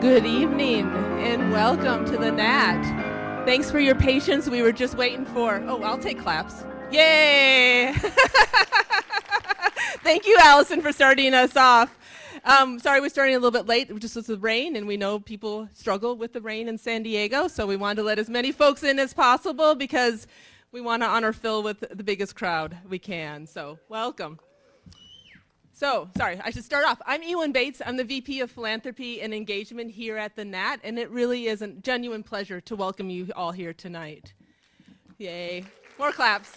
Good evening and welcome to the Nat. Thanks for your patience. We were just waiting for, I'll take claps. Yay! Thank you, Allison, for starting us off. Sorry we're starting a little bit late, just with the rain, and we know people struggle with the rain in San Diego, so we wanted to let as many folks in as possible because we want to honor Phil with the biggest crowd we can. So welcome. So, sorry, I should start off. I'm Ewan Bates. I'm the VP of Philanthropy and Engagement here at the Nat, and it really is a genuine pleasure to welcome you all here tonight. Yay. More claps.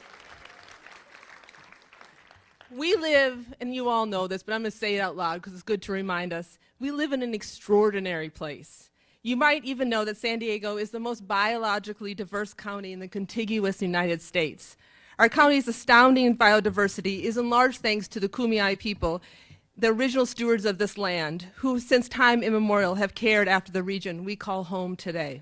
We live, and you all know this, but I'm going to say it out loud because it's good to remind us, we live in an extraordinary place. You might even know that San Diego is the most biologically diverse county in the contiguous United States. Our county's astounding biodiversity is in large thanks to the Kumeyaay people, the original stewards of this land, who since time immemorial have cared after the region we call home today.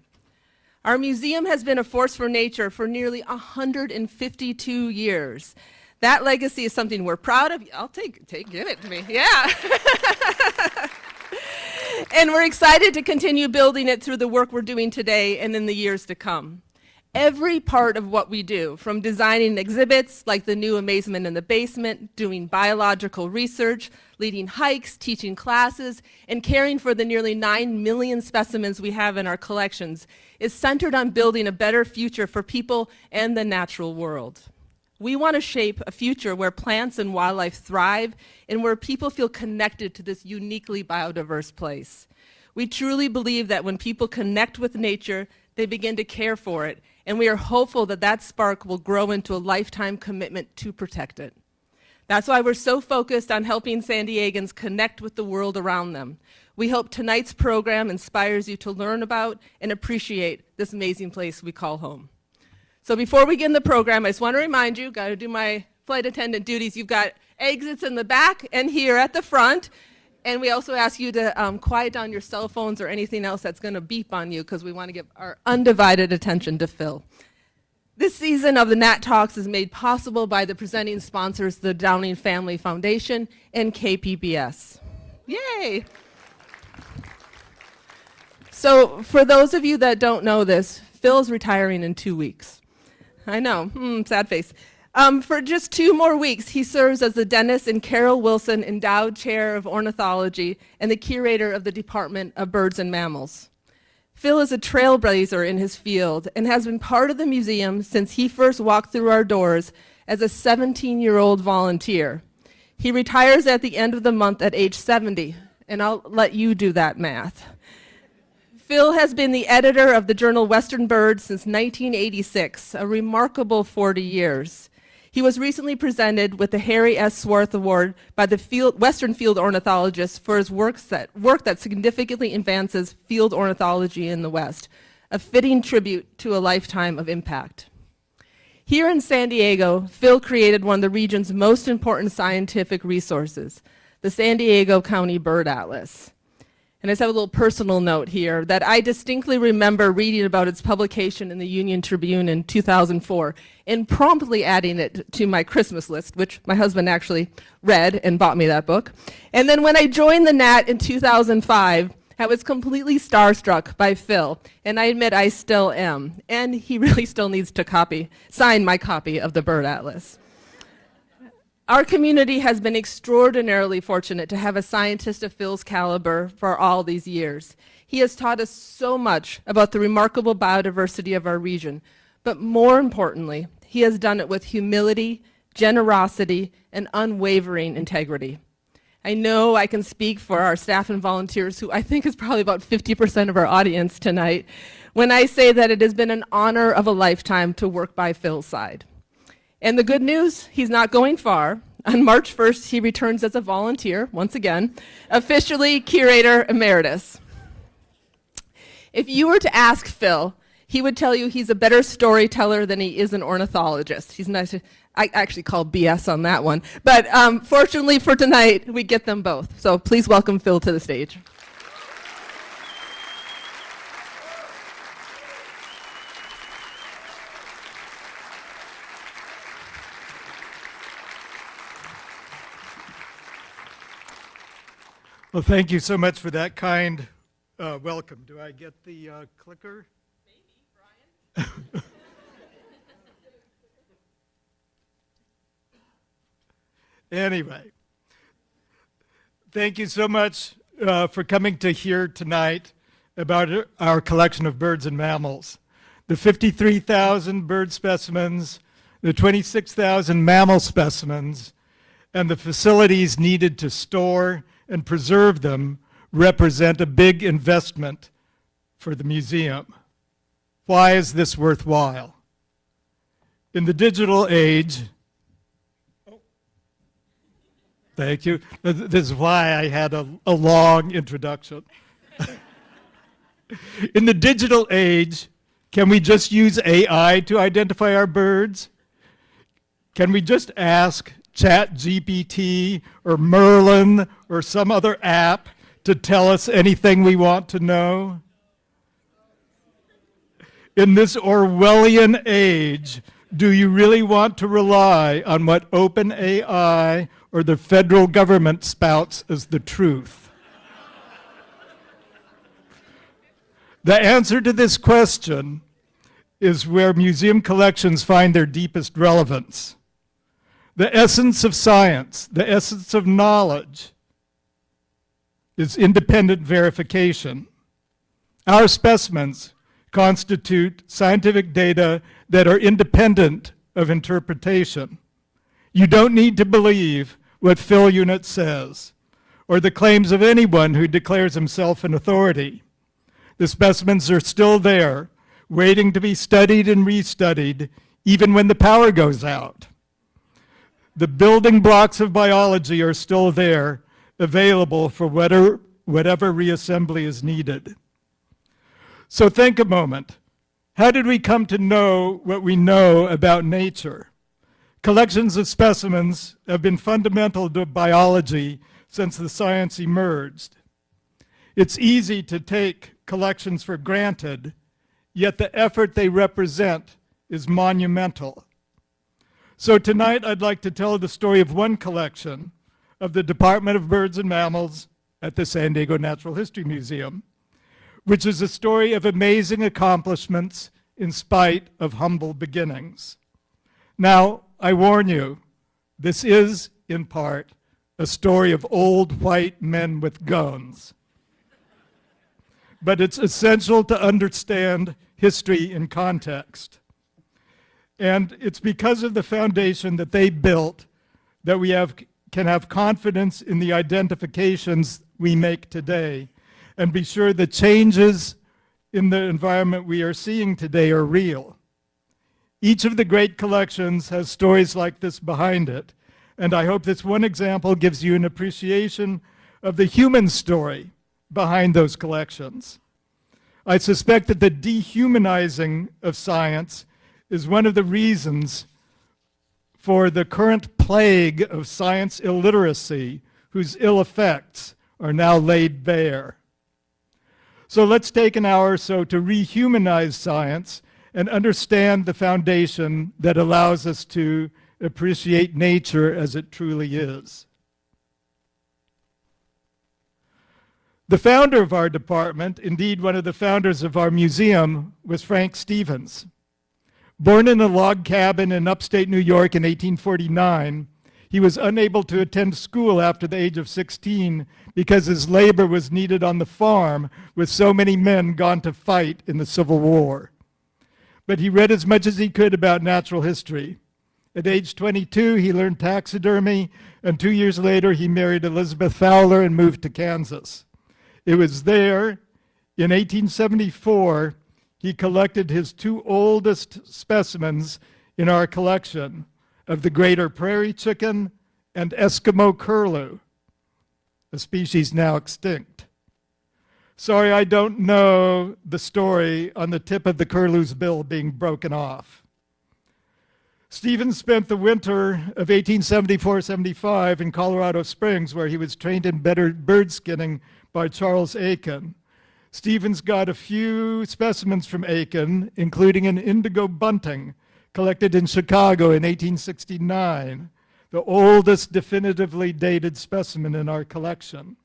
Our museum has been a force for nature for nearly 152 years. That legacy is something we're proud of. I'll give it to me, yeah. And we're excited to continue building it through the work we're doing today and in the years to come. Every part of what we do, from designing exhibits like the new Amazement in the Basement, doing biological research, leading hikes, teaching classes, and caring for the nearly 9 million specimens we have in our collections, is centered on building a better future for people and the natural world. We want to shape a future where plants and wildlife thrive and where people feel connected to this uniquely biodiverse place. We truly believe that when people connect with nature, they begin to care for it, and we are hopeful that that spark will grow into a lifetime commitment to protect it. That's why we're so focused on helping San Diegans connect with the world around them. We hope tonight's program inspires you to learn about and appreciate this amazing place we call home. So before we begin the program, I just want to remind you, got to do my flight attendant duties, you've got exits in the back and here at the front. And we also ask you to quiet down your cell phones or anything else that's going to beep on you because we want to give our undivided attention to Phil. This season of the Nat Talks is made possible by the presenting sponsors, the Downing Family Foundation and KPBS. Yay! So for those of you that don't know this, Phil is retiring in 2 weeks. I know, sad face. For just 2 more weeks, he serves as the Dennis and Carol Wilson Endowed Chair of Ornithology and the curator of the Department of Birds and Mammals. Phil is a trailblazer in his field and has been part of the museum since he first walked through our doors as a 17-year-old volunteer. He retires at the end of the month at age 70, and I'll let you do that math. Phil has been the editor of the journal Western Birds since 1986, a remarkable 40 years. He was recently presented with the Harry S. Swarth Award by the Western Field Ornithologist for his work that significantly advances field ornithology in the West, a fitting tribute to a lifetime of impact. Here in San Diego, Phil created one of the region's most important scientific resources, the San Diego County Bird Atlas. And I just have a little personal note here that I distinctly remember reading about its publication in the Union Tribune in 2004 and promptly adding it to my Christmas list, which my husband actually read and bought me that book. And then when I joined the Nat in 2005, I was completely starstruck by Phil, and I admit I still am. And he really still needs to sign my copy of the Bird Atlas. Our community has been extraordinarily fortunate to have a scientist of Phil's caliber for all these years. He has taught us so much about the remarkable biodiversity of our region, but more importantly, he has done it with humility, generosity, and unwavering integrity. I know I can speak for our staff and volunteers, who I think is probably about 50% of our audience tonight, when I say that it has been an honor of a lifetime to work by Phil's side. And the good news, he's not going far. On March 1st, he returns as a volunteer, once again, officially Curator Emeritus. If you were to ask Phil, he would tell you he's a better storyteller than he is an ornithologist. He's nice. I actually call BS on that one. But fortunately for tonight, we get them both. So please welcome Phil to the stage. Well, thank you so much for that kind Welcome. Do I get the clicker? Maybe, Brian. Anyway, thank you so much for coming to hear tonight about our collection of birds and mammals. The 53,000 bird specimens, the 26,000 mammal specimens, and the facilities needed to store and preserve them represent a big investment for the museum. Why is this worthwhile? In the digital age, thank you. This is why I had a long introduction. In the digital age, can we just use AI to identify our birds? Can we just ask ChatGPT or Merlin or some other app to tell us anything we want to know? In this Orwellian age, do you really want to rely on what OpenAI or the federal government spouts as the truth? The answer to this question is where museum collections find their deepest relevance. The essence of science, the essence of knowledge, is independent verification. Our specimens constitute scientific data that are independent of interpretation. You don't need to believe what Phil Unitt says, or the claims of anyone who declares himself an authority. The specimens are still there, waiting to be studied and restudied, even when the power goes out. The building blocks of biology are still there, available for whatever reassembly is needed. So think a moment. How did we come to know what we know about nature? Collections of specimens have been fundamental to biology since the science emerged. It's easy to take collections for granted, yet the effort they represent is monumental. So tonight I'd like to tell the story of one collection of the Department of Birds and Mammals at the San Diego Natural History Museum, which is a story of amazing accomplishments in spite of humble beginnings. Now, I warn you, this is, in part, a story of old white men with guns. But it's essential to understand history in context. And it's because of the foundation that they built that we can have confidence in the identifications we make today and be sure the changes in the environment we are seeing today are real. Each of the great collections has stories like this behind it, and I hope this one example gives you an appreciation of the human story behind those collections. I suspect that the dehumanizing of science is one of the reasons for the current plague of science illiteracy, whose ill effects are now laid bare. So let's take an hour or so to rehumanize science and understand the foundation that allows us to appreciate nature as it truly is. The founder of our department, indeed one of the founders of our museum, was Frank Stevens. Born in a log cabin in upstate New York in 1849, he was unable to attend school after the age of 16 because his labor was needed on the farm with so many men gone to fight in the Civil War. But he read as much as he could about natural history. At age 22, he learned taxidermy, and 2 years later, he married Elizabeth Fowler and moved to Kansas. It was there, in 1874, he collected his two oldest specimens in our collection of the greater prairie chicken and Eskimo curlew, a species now extinct. Sorry, I don't know the story on the tip of the curlew's bill being broken off. Stevens spent the winter of 1874-75 in Colorado Springs, where he was trained in bird skinning by Charles Aiken. Stevens got a few specimens from Aiken, including an indigo bunting collected in Chicago in 1869, the oldest definitively dated specimen in our collection.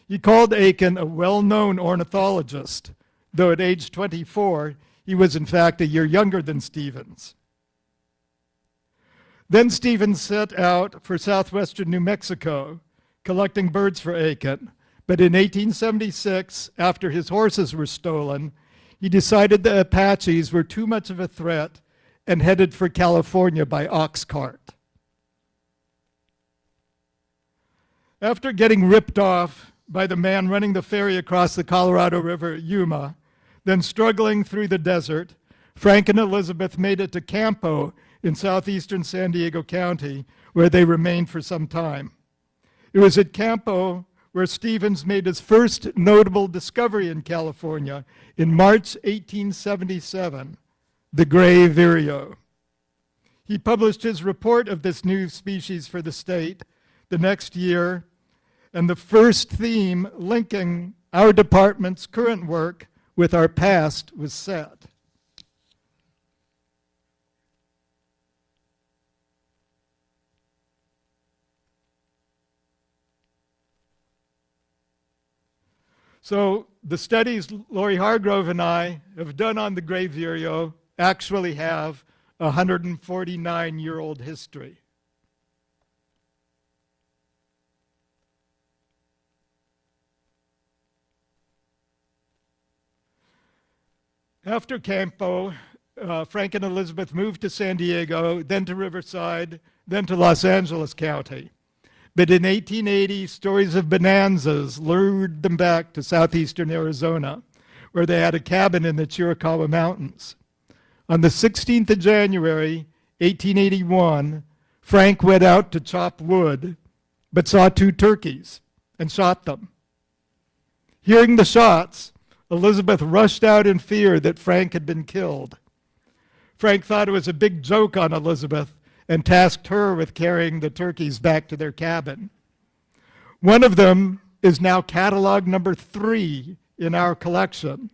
He called Aiken a well-known ornithologist, though at age 24, he was in fact a year younger than Stevens. Then Stevens set out for southwestern New Mexico, collecting birds for Aiken. But in 1876, after his horses were stolen, he decided the Apaches were too much of a threat and headed for California by ox cart. After getting ripped off by the man running the ferry across the Colorado River at Yuma, then struggling through the desert, Frank and Elizabeth made it to Campo in southeastern San Diego County, where they remained for some time. It was at Campo where Stevens made his first notable discovery in California in March 1877, the gray vireo. He published his report of this new species for the state the next year, and the first theme linking our department's current work with our past was set. So the studies Laurie Hargrove and I have done on the gray vireo actually have a 149-year-old history. After Campo, Frank and Elizabeth moved to San Diego, then to Riverside, then to Los Angeles County. But in 1880, stories of bonanzas lured them back to southeastern Arizona, where they had a cabin in the Chiricahua Mountains. On the 16th of January, 1881, Frank went out to chop wood, but saw 2 turkeys and shot them. Hearing the shots, Elizabeth rushed out in fear that Frank had been killed. Frank thought it was a big joke on Elizabeth and tasked her with carrying the turkeys back to their cabin. One of them is now catalog number 3 in our collection.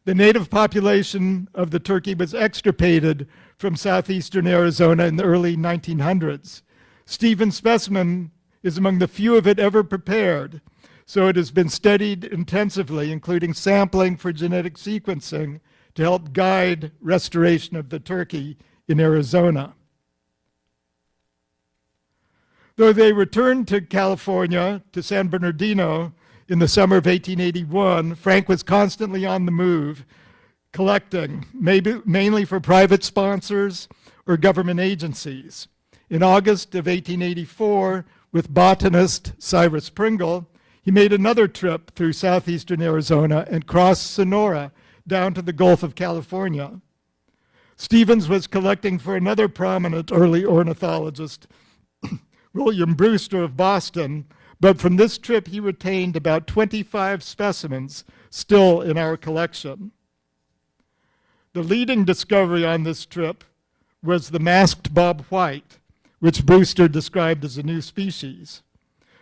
The native population of the turkey was extirpated from southeastern Arizona in the early 1900s. Stevens' specimen is among the few of it ever prepared, so it has been studied intensively, including sampling for genetic sequencing to help guide restoration of the turkey in Arizona. Though they returned to California, to San Bernardino, in the summer of 1881, Frank was constantly on the move, collecting, mainly for private sponsors or government agencies. In August of 1884, with botanist Cyrus Pringle, he made another trip through southeastern Arizona and crossed Sonora down to the Gulf of California. Stevens was collecting for another prominent early ornithologist, William Brewster of Boston, but from this trip he retained about 25 specimens still in our collection. The leading discovery on this trip was the masked bobwhite, which Brewster described as a new species.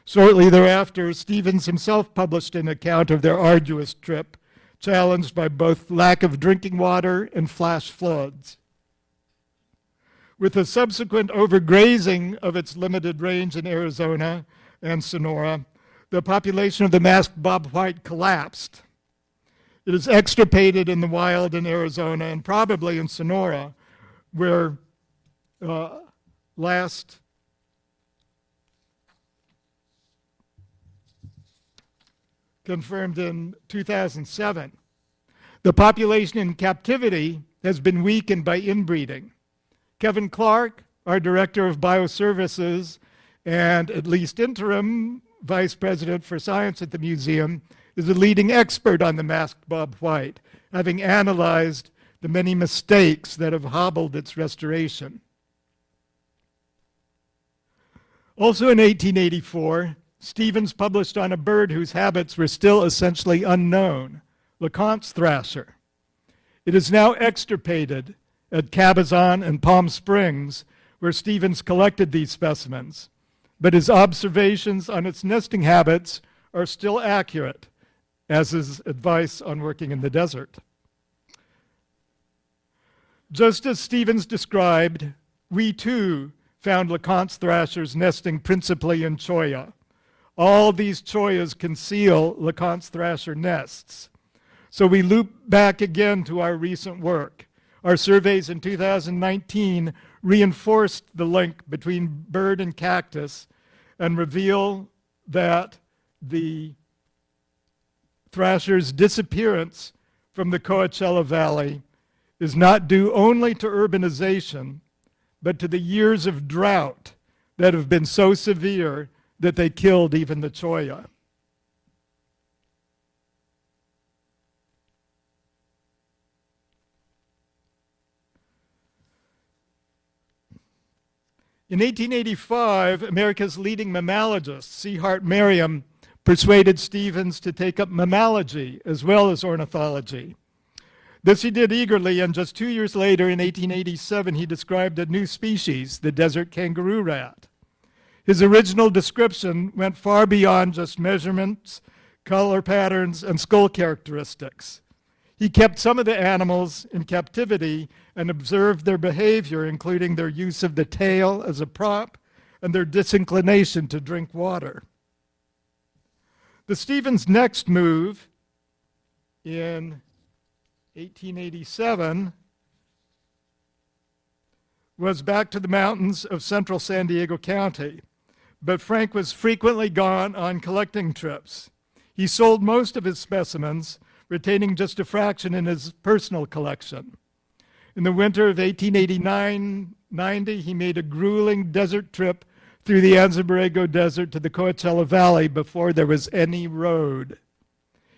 Shortly thereafter, Stevens himself published an account of their arduous trip, challenged by both lack of drinking water and flash floods. With the subsequent overgrazing of its limited range in Arizona and Sonora, the population of the masked bobwhite collapsed. It is extirpated in the wild in Arizona and probably in Sonora, where last confirmed in 2007. The population in captivity has been weakened by inbreeding. Kevin Clark, our Director of Bioservices and at least interim Vice President for Science at the museum, is a leading expert on the masked bobwhite, having analyzed the many mistakes that have hobbled its restoration. Also in 1884, Stevens published on a bird whose habits were still essentially unknown, LeConte's thrasher. It is now extirpated at Cabazon and Palm Springs, where Stevens collected these specimens, but his observations on its nesting habits are still accurate, as is advice on working in the desert. Just as Stevens described, we too found LeConte's thrashers nesting principally in cholla, All these choias conceal LeConte's thrasher nests. So we loop back again to our recent work. Our surveys in 2019 reinforced the link between bird and cactus and reveal that the thrasher's disappearance from the Coachella Valley is not due only to urbanization, but to the years of drought that have been so severe that they killed even the cholla. In 1885, America's leading mammalogist, C. Hart Merriam, persuaded Stevens to take up mammalogy as well as ornithology. This he did eagerly, and just 2 years later, in 1887, he described a new species, the desert kangaroo rat. His original description went far beyond just measurements, color patterns, and skull characteristics. He kept some of the animals in captivity and observed their behavior, including their use of the tail as a prop and their disinclination to drink water. The Stevens' next move in 1887 was back to the mountains of central San Diego County, but Frank was frequently gone on collecting trips. He sold most of his specimens, retaining just a fraction in his personal collection. In the winter of 1889-90, he made a grueling desert trip through the Anza Borrego Desert to the Coachella Valley before there was any road.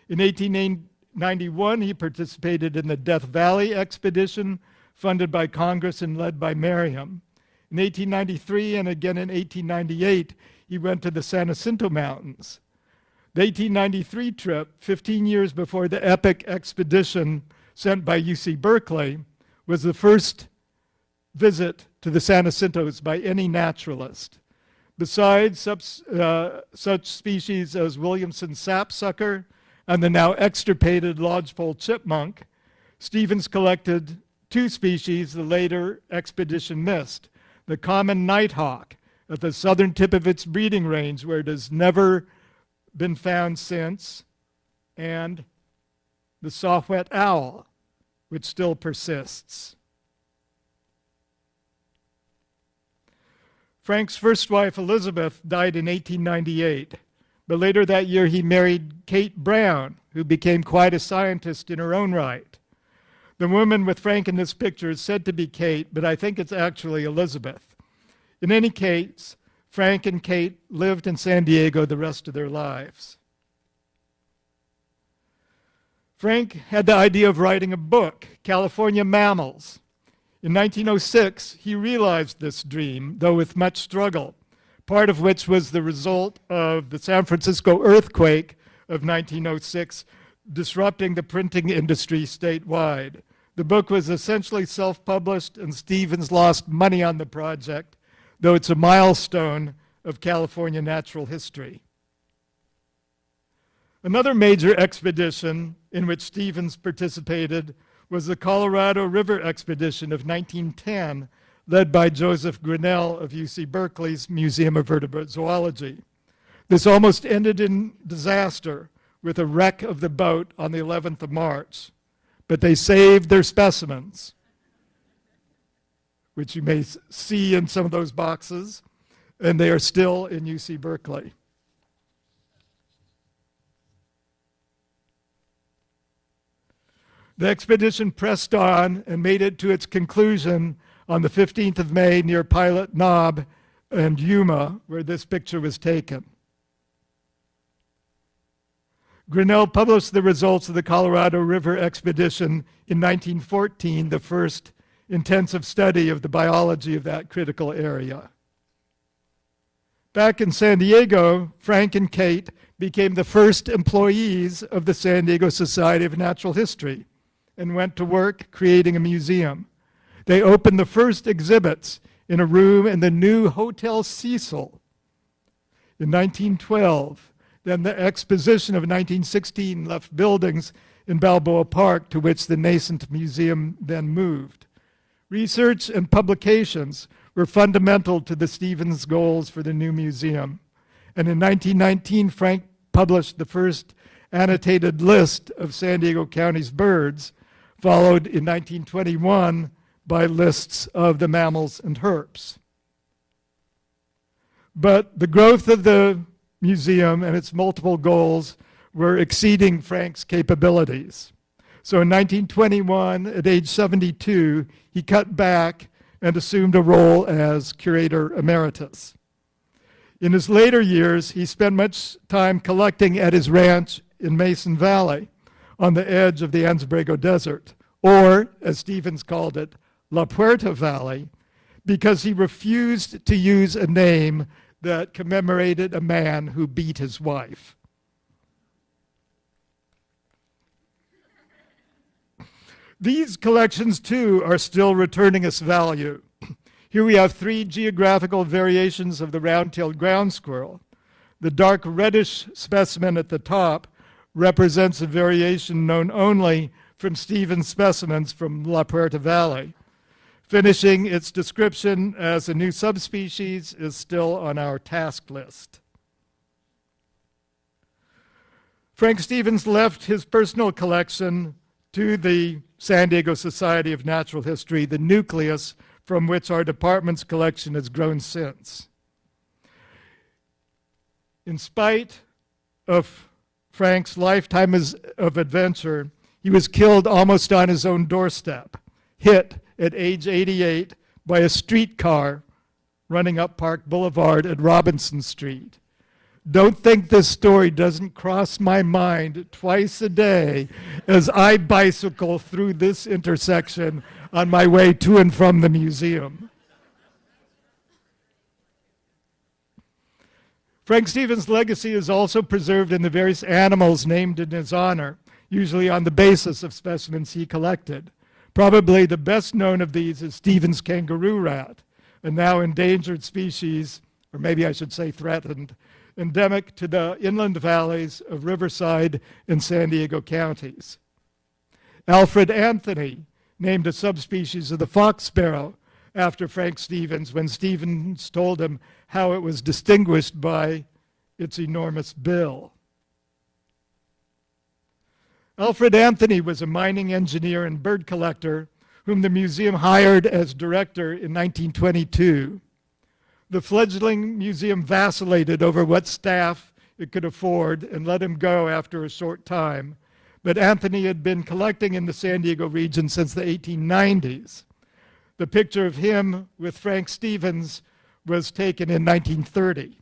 In 1891, he participated in the Death Valley expedition, funded by Congress and led by Merriam. In 1893 and again in 1898, he went to the San Jacinto Mountains. The 1893 trip, 15 years before the epic expedition sent by UC Berkeley, was the first visit to the San Jacintos by any naturalist. Besides such species as Williamson's sapsucker and the now extirpated lodgepole chipmunk, Stevens collected two species the later expedition missed: the common nighthawk at the southern tip of its breeding range, where it has never been found since, and the saw-whet owl, which still persists. Frank's first wife, Elizabeth, died in 1898, but later that year he married Kate Brown, who became quite a scientist in her own right. The woman with Frank in this picture is said to be Kate, but I think it's actually Elizabeth. In any case, Frank and Kate lived in San Diego the rest of their lives. Frank had the idea of writing a book, California Mammals. In 1906, he realized this dream, though with much struggle, part of which was the result of the San Francisco earthquake of 1906, disrupting the printing industry statewide. The book was essentially self-published, and Stevens lost money on the project, though it's a milestone of California natural history. Another major expedition in which Stevens participated was the Colorado River expedition of 1910, led by Joseph Grinnell of UC Berkeley's Museum of Vertebrate Zoology. This almost ended in disaster with a wreck of the boat on the 11th of March, but they saved their specimens, which you may see in some of those boxes, and they are still in UC Berkeley. The expedition pressed on and made it to its conclusion on the 15th of May near Pilot Knob and Yuma, where this picture was taken. Grinnell published the results of the Colorado River expedition in 1914, the first intensive study of the biology of that critical area. Back in San Diego, Frank and Kate became the first employees of the San Diego Society of Natural History and went to work creating a museum. They opened the first exhibits in a room in the new Hotel Cecil in 1912. Then the exposition of 1916 left buildings in Balboa Park, to which the nascent museum then moved. Research and publications were fundamental to the Stevens goals for the new museum, And in 1919, Frank published the first annotated list of San Diego County's birds, followed in 1921 by lists of the mammals and herps. But the growth of the museum and its multiple goals were exceeding Frank's capabilities. So in 1921, at age 72, he cut back and assumed a role as curator emeritus. In his later years, he spent much time collecting at his ranch in Mason Valley on the edge of the Ansbrego Desert, or, as Stevens called it, La Puerta Valley, because he refused to use a name that commemorated a man who beat his wife. These collections, too, are still returning us value. Here we have 3 geographical variations of the round-tailed ground squirrel. The dark reddish specimen at the top represents a variation known only from Stevens specimens from La Puerta Valley. Finishing its description as a new subspecies is still on our task list. Frank Stevens left his personal collection to the San Diego Society of Natural History, the nucleus from which our department's collection has grown since. In spite of Frank's lifetime of adventure, he was killed almost on his own doorstep, hit at age 88 by a streetcar running up Park Boulevard at Robinson Street. Don't think this story doesn't cross my mind twice a day as I bicycle through this intersection on my way to and from the museum. Frank Stevens' legacy is also preserved in the various animals named in his honor, usually on the basis of specimens he collected. Probably the best known of these is Stevens' kangaroo rat, a now endangered species, or maybe I should say threatened, endemic to the inland valleys of Riverside and San Diego counties. Alfred Anthony named a subspecies of the fox sparrow after Frank Stevens when Stevens told him how it was distinguished by its enormous bill. Alfred Anthony was a mining engineer and bird collector whom the museum hired as director in 1922. The fledgling museum vacillated over what staff it could afford and let him go after a short time. But Anthony had been collecting in the San Diego region since the 1890s. The picture of him with Frank Stevens was taken in 1930.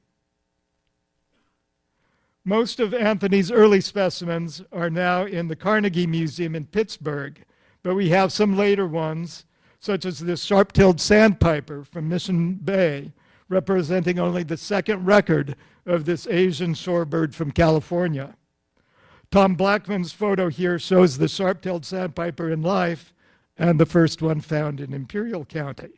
Most of Anthony's early specimens are now in the Carnegie Museum in Pittsburgh, but we have some later ones, such as this sharp-tailed sandpiper from Mission Bay, representing only the second record of this Asian shorebird from California. Tom Blackman's photo here shows the sharp-tailed sandpiper in life and the first one found in Imperial County.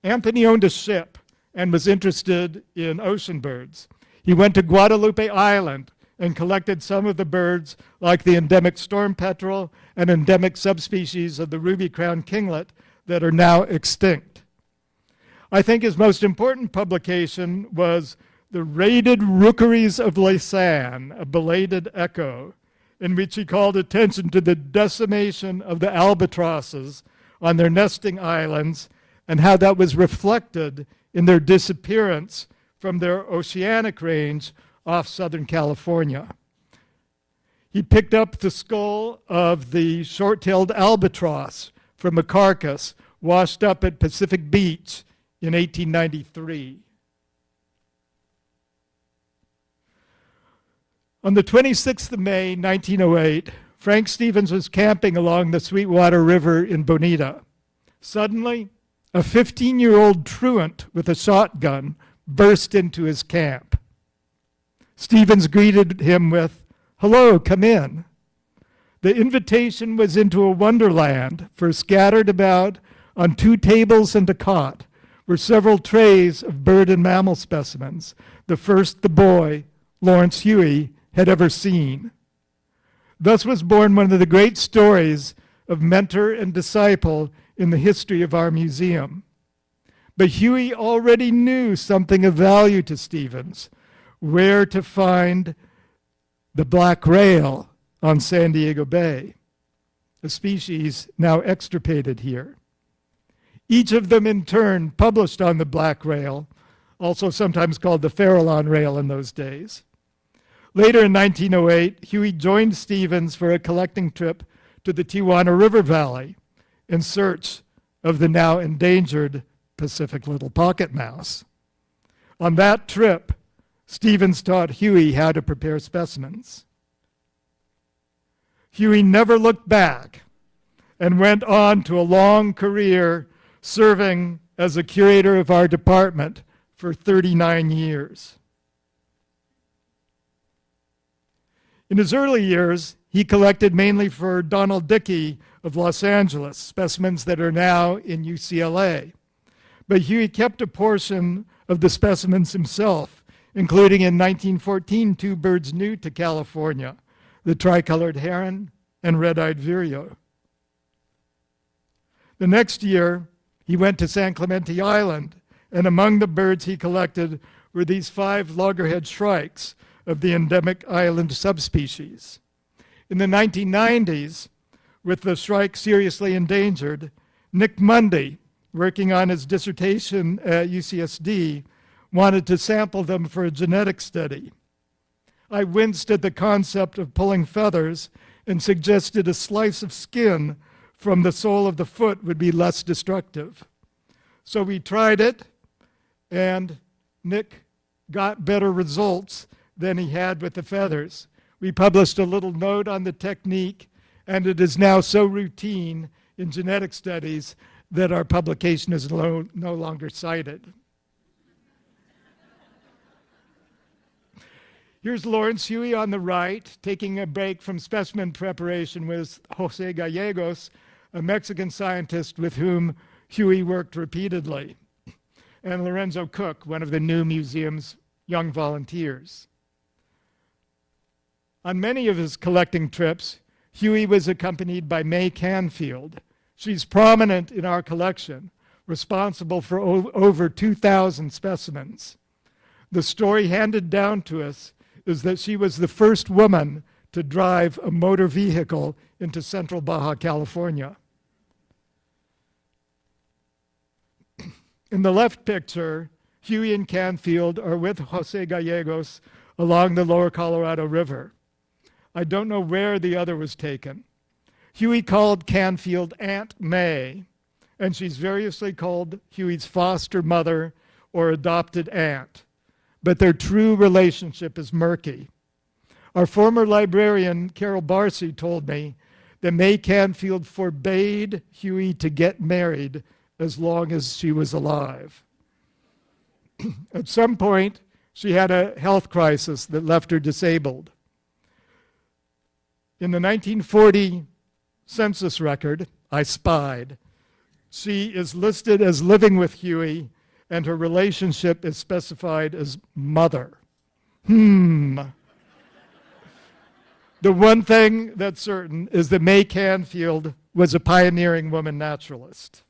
Anthony owned a ship and was interested in ocean birds. He went to Guadalupe Island and collected some of the birds like the endemic storm petrel and endemic subspecies of the ruby-crowned kinglet that are now extinct. I think his most important publication was The Raided Rookeries of Lausanne, a belated echo, in which he called attention to the decimation of the albatrosses on their nesting islands and how that was reflected in their disappearance from their oceanic range off Southern California. He picked up the skull of the short-tailed albatross from a carcass washed up at Pacific Beach in 1893. On the 26th of May, 1908, Frank Stevens was camping along the Sweetwater River in Bonita. Suddenly, a 15-year-old truant with a shotgun burst into his camp. Stevens greeted him with, "Hello, come in." The invitation was into a wonderland, for scattered about on 2 tables and a cot were several trays of bird and mammal specimens, the first the boy, Lawrence Huey, had ever seen. Thus was born one of the great stories of mentor and disciple in the history of our museum. But Huey already knew something of value to Stevens, where to find the black rail on San Diego Bay, a species now extirpated here. Each of them in turn published on the black rail, also sometimes called the Farallon rail in those days. Later in 1908, Huey joined Stevens for a collecting trip to the Tijuana River Valley in search of the now endangered Pacific little pocket mouse. On that trip, Stevens taught Huey how to prepare specimens. Huey never looked back and went on to a long career serving as a curator of our department for 39 years. In his early years, he collected mainly for Donald Dickey of Los Angeles, specimens that are now in UCLA. But Huey kept a portion of the specimens himself, including in 1914 two birds new to California, the tricolored heron and red-eyed vireo. The next year, he went to San Clemente Island, and among the birds he collected were these 5 loggerhead shrikes of the endemic island subspecies. In the 1990s, with the shrike seriously endangered, Nick Mundy, working on his dissertation at UCSD, wanted to sample them for a genetic study. I winced at the concept of pulling feathers and suggested a slice of skin from the sole of the foot would be less destructive. So we tried it, and Nick got better results than he had with the feathers. We published a little note on the technique, and it is now so routine in genetic studies that our publication is no longer cited. Here's Lawrence Huey on the right, taking a break from specimen preparation with Jose Gallegos, a Mexican scientist with whom Huey worked repeatedly, and Lorenzo Cook, one of the new museum's young volunteers. On many of his collecting trips, Huey was accompanied by May Canfield. She's prominent in our collection, responsible for over 2,000 specimens. The story handed down to us is that she was the first woman to drive a motor vehicle into central Baja California. In the left picture, Huey and Canfield are with Jose Gallegos along the lower Colorado River. I don't know where the other was taken. Huey called Canfield Aunt May, and she's variously called Huey's foster mother or adopted aunt. But their true relationship is murky. Our former librarian, Carol Barcy, told me that May Canfield forbade Huey to get married as long as she was alive. At some point, she had a health crisis that left her disabled. In the 1940 census record, I spied, she is listed as living with Huey, and her relationship is specified as mother. The one thing that's certain is that May Canfield was a pioneering woman naturalist.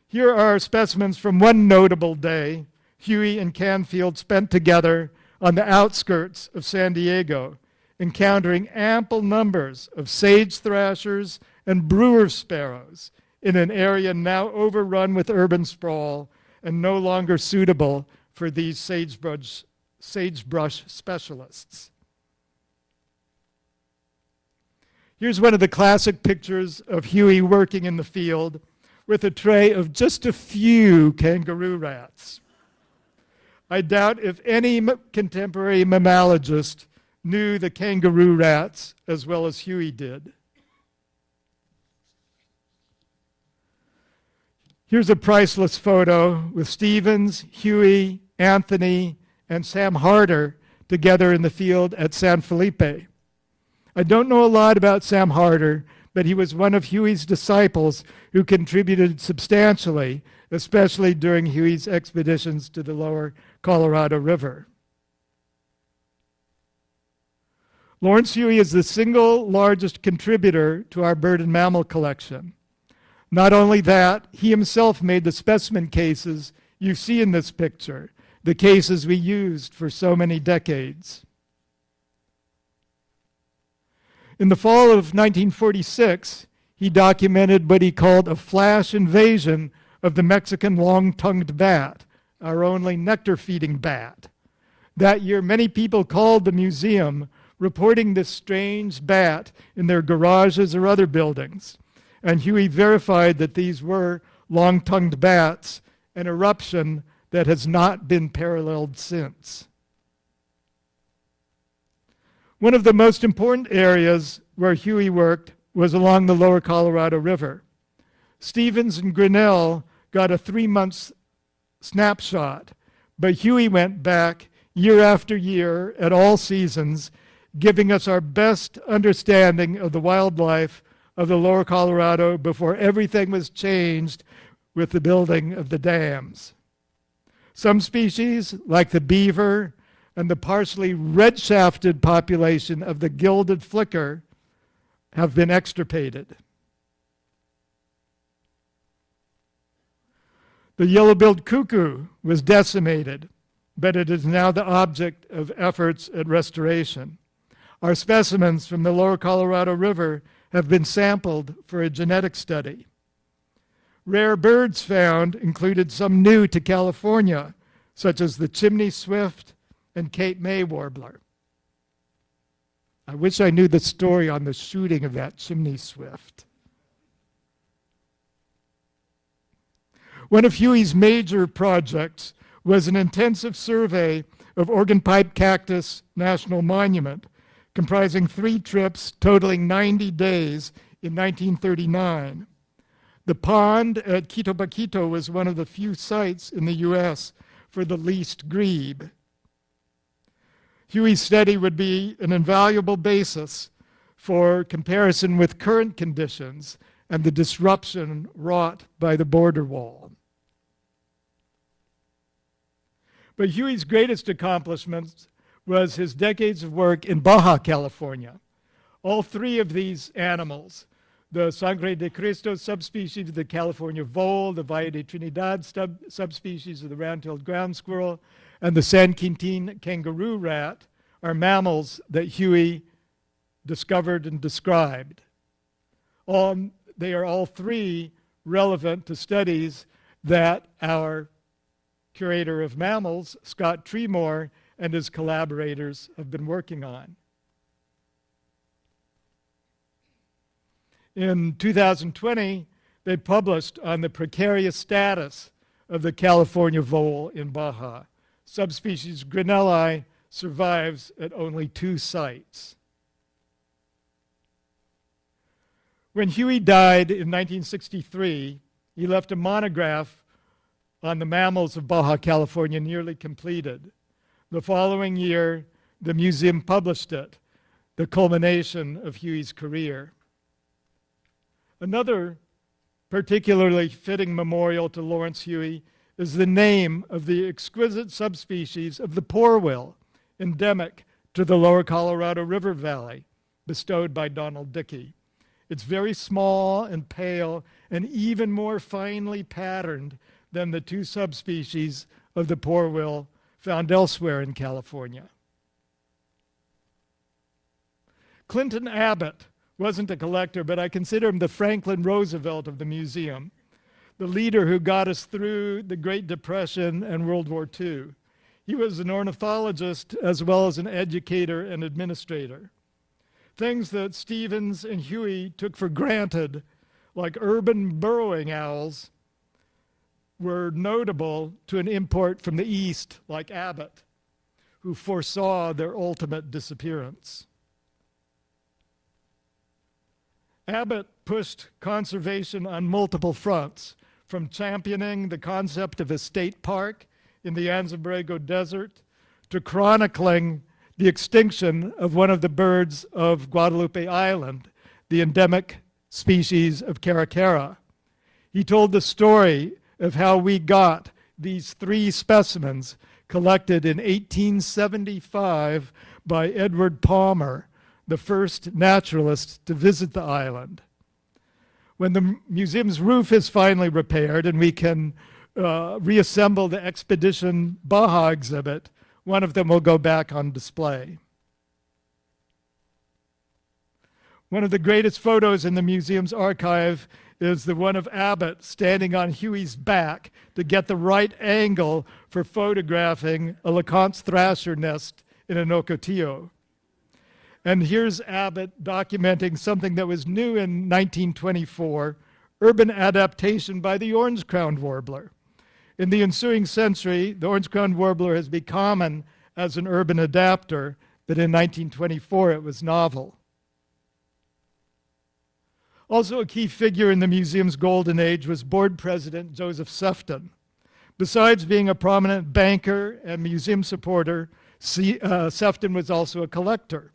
Here are specimens from one notable day Huey and Canfield spent together on the outskirts of San Diego, encountering ample numbers of sage thrashers and brewer sparrows in an area now overrun with urban sprawl and no longer suitable for these sagebrush specialists. Here's one of the classic pictures of Huey working in the field with a tray of just a few kangaroo rats. I doubt if any contemporary mammalogist knew the kangaroo rats as well as Huey did. Here's a priceless photo with Stevens, Huey, Anthony, and Sam Harder together in the field at San Felipe. I don't know a lot about Sam Harder, but he was one of Huey's disciples who contributed substantially, especially during Huey's expeditions to the lower Colorado River. Lawrence Huey is the single largest contributor to our bird and mammal collection. Not only that, he himself made the specimen cases you see in this picture, the cases we used for so many decades. In the fall of 1946, he documented what he called a flash invasion of the Mexican long-tongued bat, our only nectar-feeding bat. That year, many people called the museum, reporting this strange bat in their garages or other buildings. And Huey verified that these were long-tongued bats, an eruption that has not been paralleled since. One of the most important areas where Huey worked was along the lower Colorado River. Stevens and Grinnell got a 3-month snapshot, but Huey went back year after year at all seasons, giving us our best understanding of the wildlife of the lower Colorado before everything was changed with the building of the dams. Some species, like the beaver and the partially red-shafted population of the gilded flicker, have been extirpated. The yellow-billed cuckoo was decimated, but it is now the object of efforts at restoration. Our specimens from the lower Colorado River have been sampled for a genetic study. Rare birds found included some new to California, such as the chimney swift and Cape May warbler. I wish I knew the story on the shooting of that chimney swift. One of Huey's major projects was an intensive survey of Organ Pipe Cactus National Monument, comprising 3 trips totaling 90 days in 1939. The pond at Quito Baquito was one of the few sites in the U.S. for the least grebe. Huey's study would be an invaluable basis for comparison with current conditions and the disruption wrought by the border wall. But Huey's greatest accomplishment was his decades of work in Baja California. All 3 of these animals, the Sangre de Cristo subspecies of the California vole, the Valle de Trinidad subspecies of the round-tailed ground squirrel, and the San Quintin kangaroo rat, are mammals that Huey discovered and described. They are all 3 relevant to studies that our curator of mammals, Scott Tremore, and his collaborators have been working on. In 2020, they published on the precarious status of the California vole in Baja. Subspecies Grinnelli survives at only 2 sites. When Huey died in 1963, he left a monograph on the mammals of Baja California nearly completed. The following year, the museum published it, the culmination of Huey's career. Another particularly fitting memorial to Lawrence Huey is the name of the exquisite subspecies of the porwheel, endemic to the lower Colorado River Valley, bestowed by Donald Dickey. It's very small and pale and even more finely patterned than the 2 subspecies of the porwheel found elsewhere in California. Clinton Abbott wasn't a collector, but I consider him the Franklin Roosevelt of the museum, the leader who got us through the Great Depression and World War II. He was an ornithologist as well as an educator and administrator. Things that Stevens and Huey took for granted, like urban burrowing owls, were notable to an import from the East like Abbott, who foresaw their ultimate disappearance. Abbott pushed conservation on multiple fronts, from championing the concept of a state park in the Anza-Borrego Desert to chronicling the extinction of one of the birds of Guadalupe Island, the endemic species of caracara. He told the story of how we got these 3 specimens collected in 1875 by Edward Palmer, the first naturalist to visit the island. When the museum's roof is finally repaired and we can reassemble the Expedition Baja exhibit, one of them will go back on display. One of the greatest photos in the museum's archive is the one of Abbott standing on Huey's back to get the right angle for photographing a LeConte's thrasher nest in an ocotillo. And here's Abbott documenting something that was new in 1924, urban adaptation by the orange-crowned warbler. In the ensuing century, the orange-crowned warbler has become common as an urban adapter, but in 1924 it was novel. Also a key figure in the museum's golden age was board president Joseph Sefton. Besides being a prominent banker and museum supporter, Sefton was also a collector.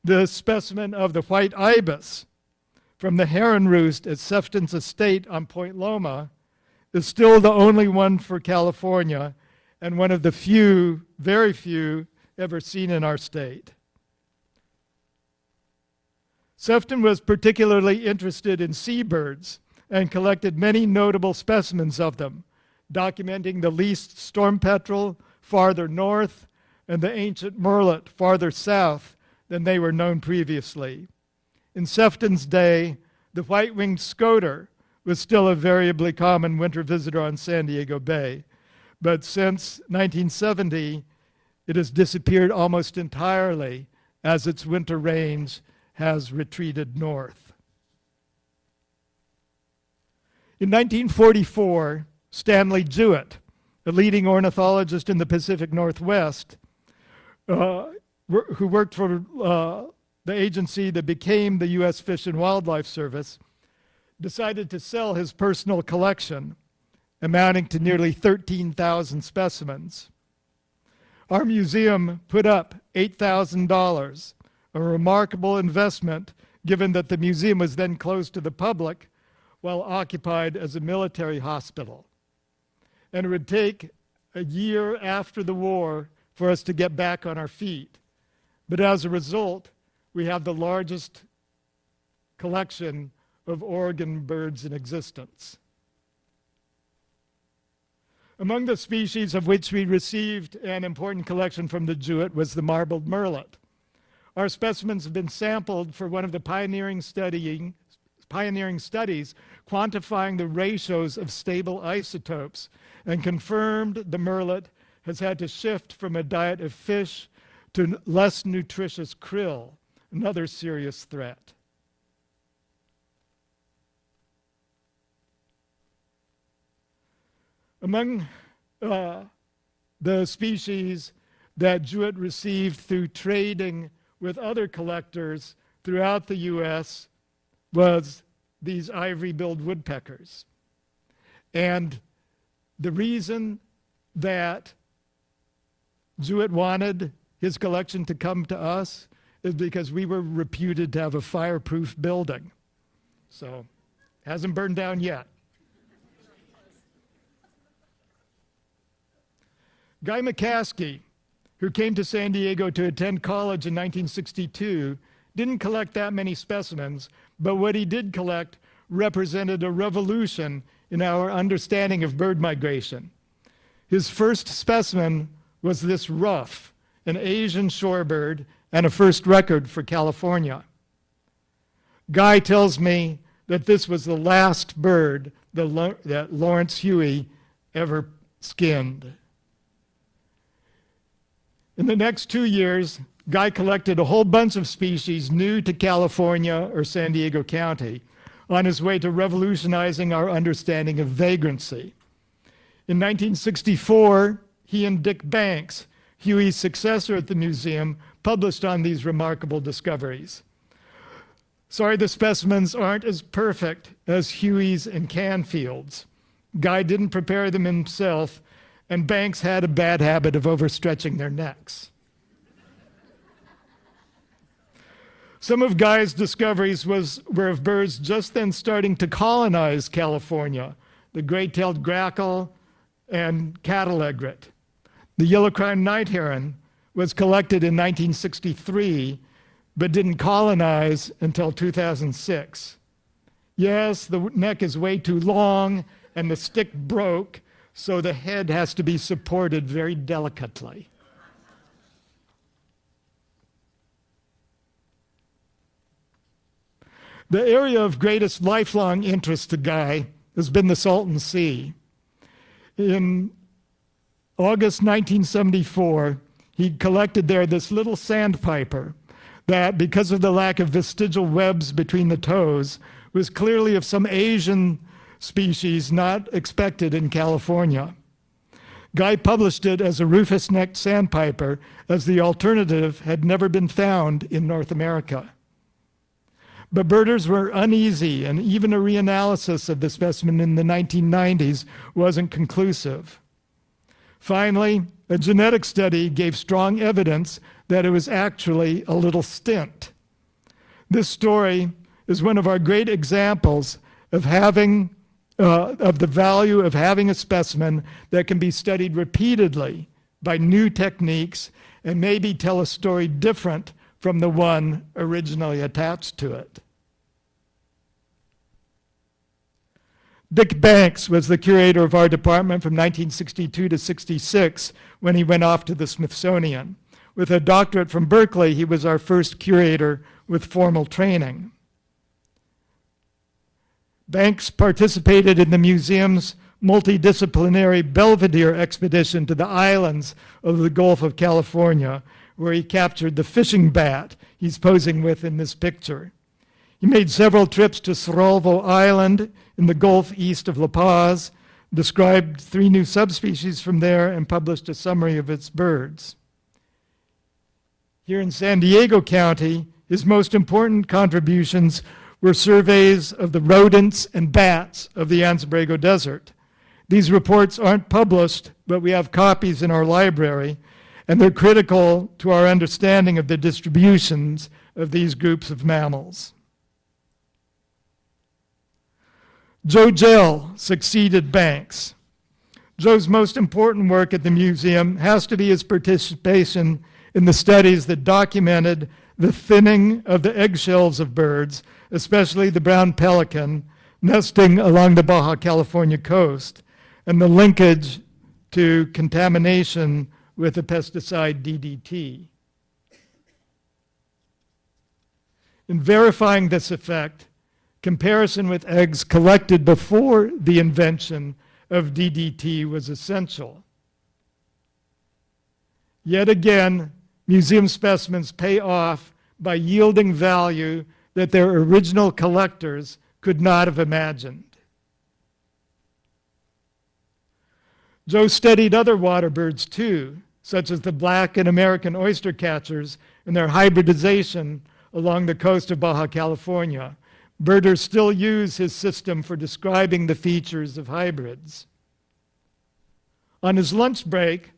The specimen of the white ibis from the heron roost at Sefton's estate on Point Loma is still the only one for California and one of the few, very few, ever seen in our state. Sefton was particularly interested in seabirds and collected many notable specimens of them, documenting the least storm petrel farther north and the ancient murrelet farther south than they were known previously. In Sefton's day, the white-winged scoter was still a variably common winter visitor on San Diego Bay, but since 1970, it has disappeared almost entirely as its winter range has retreated north. In 1944, Stanley Jewett, a leading ornithologist in the Pacific Northwest, who worked for the agency that became the U.S. Fish and Wildlife Service, decided to sell his personal collection, amounting to nearly 13,000 specimens. Our museum put up $8,000, a remarkable investment given that the museum was then closed to the public while occupied as a military hospital. And it would take a year after the war for us to get back on our feet. But as a result, we have the largest collection of Oregon birds in existence. Among the species of which we received an important collection from the Jewett was the marbled murrelet. Our specimens have been sampled for one of the pioneering studies quantifying the ratios of stable isotopes and confirmed the murrelet has had to shift from a diet of fish to less nutritious krill, another serious threat. Among the species that Jewett received through trading with other collectors throughout the U.S. was these ivory-billed woodpeckers. And the reason that Jewett wanted his collection to come to us is because we were reputed to have a fireproof building. So, hasn't burned down yet. Guy McCaskey, who came to San Diego to attend college in 1962, didn't collect that many specimens, but what he did collect represented a revolution in our understanding of bird migration. His first specimen was this ruff, an Asian shorebird, and a first record for California. Guy tells me that this was the last bird that Lawrence Huey ever skinned. In the next 2 years, Guy collected a whole bunch of species new to California or San Diego County on his way to revolutionizing our understanding of vagrancy. In 1964, he and Dick Banks, Huey's successor at the museum, published on these remarkable discoveries. Sorry the specimens aren't as perfect as Huey's and Canfield's. Guy didn't prepare them himself, and Banks had a bad habit of overstretching their necks. Some of Guy's discoveries were of birds just then starting to colonize California, the gray-tailed grackle and cattle egret. The yellow-crowned night heron was collected in 1963, but didn't colonize until 2006. Yes, the neck is way too long and the stick broke, so the head has to be supported very delicately. The area of greatest lifelong interest to Guy has been the Salton Sea. In August 1974, he collected there this little sandpiper that, because of the lack of vestigial webs between the toes, was clearly of some Asian species not expected in California. Guy published it as a rufous-necked sandpiper, as the alternative had never been found in North America. But birders were uneasy, and even a reanalysis of the specimen in the 1990s wasn't conclusive. Finally, a genetic study gave strong evidence that it was actually a little stint. This story is one of our great examples of the value of having a specimen that can be studied repeatedly by new techniques and maybe tell a story different from the one originally attached to it. Dick Banks was the curator of our department from 1962 to 66 when he went off to the Smithsonian. With a doctorate from Berkeley, he was our first curator with formal training. Banks participated in the museum's multidisciplinary Belvedere expedition to the islands of the Gulf of California, where he captured the fishing bat he's posing with in this picture. He made several trips to Cerralvo Island in the Gulf east of La Paz, described 3 new subspecies from there, and published a summary of its birds. Here in San Diego County, his most important contributions were surveys of the rodents and bats of the Anza-Borrego Desert. These reports aren't published, but we have copies in our library, and they're critical to our understanding of the distributions of these groups of mammals. Joe Gell succeeded Banks. Joe's most important work at the museum has to be his participation in the studies that documented the thinning of the eggshells of birds, especially the brown pelican, nesting along the Baja California coast, and the linkage to contamination with the pesticide DDT. In verifying this effect, comparison with eggs collected before the invention of DDT was essential. Yet again, museum specimens pay off by yielding value that their original collectors could not have imagined. Joe studied other water birds too, such as the black and American oyster catchers and their hybridization along the coast of Baja California. Birders still use his system for describing the features of hybrids. On his lunch break,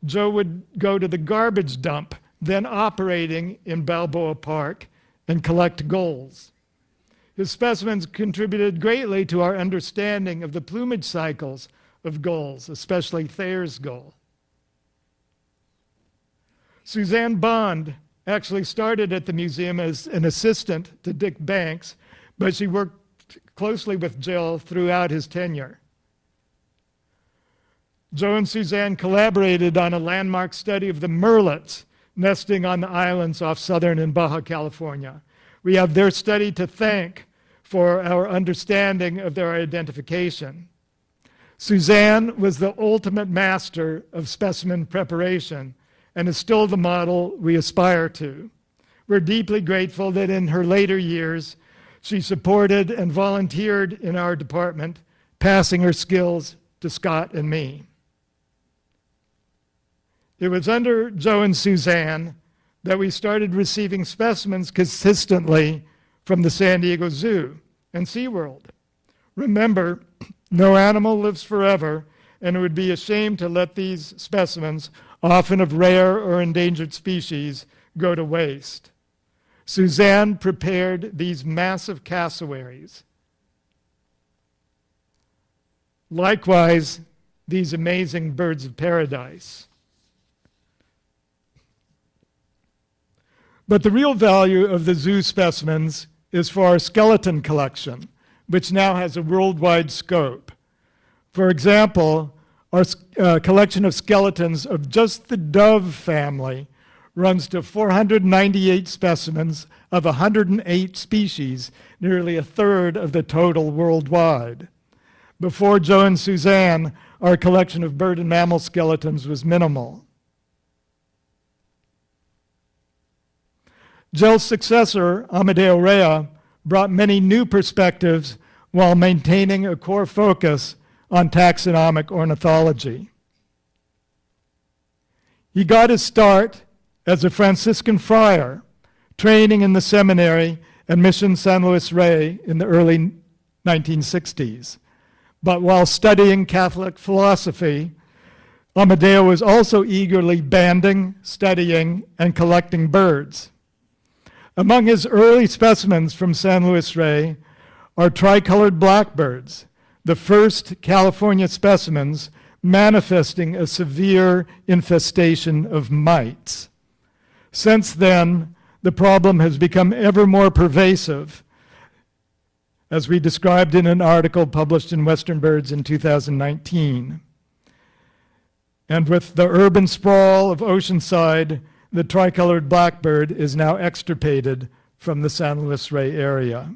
Joe would go to the garbage dump, then operating in Balboa Park, and collect gulls. His specimens contributed greatly to our understanding of the plumage cycles of gulls, especially Thayer's gull. Suzanne Bond actually started at the museum as an assistant to Dick Banks, but she worked closely with Jill throughout his tenure. Joe and Suzanne collaborated on a landmark study of the merlets nesting on the islands off southern and Baja California. We have their study to thank for our understanding of their identification. Suzanne was the ultimate master of specimen preparation and is still the model we aspire to. We're deeply grateful that in her later years, she supported and volunteered in our department, passing her skills to Scott and me. It was under Joe and Suzanne that we started receiving specimens consistently from the San Diego Zoo and SeaWorld. Remember, no animal lives forever, and it would be a shame to let these specimens, often of rare or endangered species, go to waste. Suzanne prepared these massive cassowaries. Likewise, these amazing birds of paradise. But the real value of the zoo specimens is for our skeleton collection. which now has a worldwide scope. For example, our collection of skeletons of just the dove family runs to 498 specimens of 108 species, nearly a third of the total worldwide. Before Joe and Suzanne, our collection of bird and mammal skeletons was minimal. Joe's successor, Amadeo Rea, brought many new perspectives while maintaining a core focus on taxonomic ornithology. He got his start as a Franciscan friar, training in the seminary at Mission San Luis Rey in the early 1960s. But while studying Catholic philosophy, Amadeo was also eagerly banding, studying, and collecting birds. Among his early specimens from San Luis Rey are tricolored blackbirds, the first California specimens manifesting a severe infestation of mites. Since then, the problem has become ever more pervasive, as we described in an article published in Western Birds in 2019. And with the urban sprawl of Oceanside, the tricolored blackbird is now extirpated from the San Luis Rey area.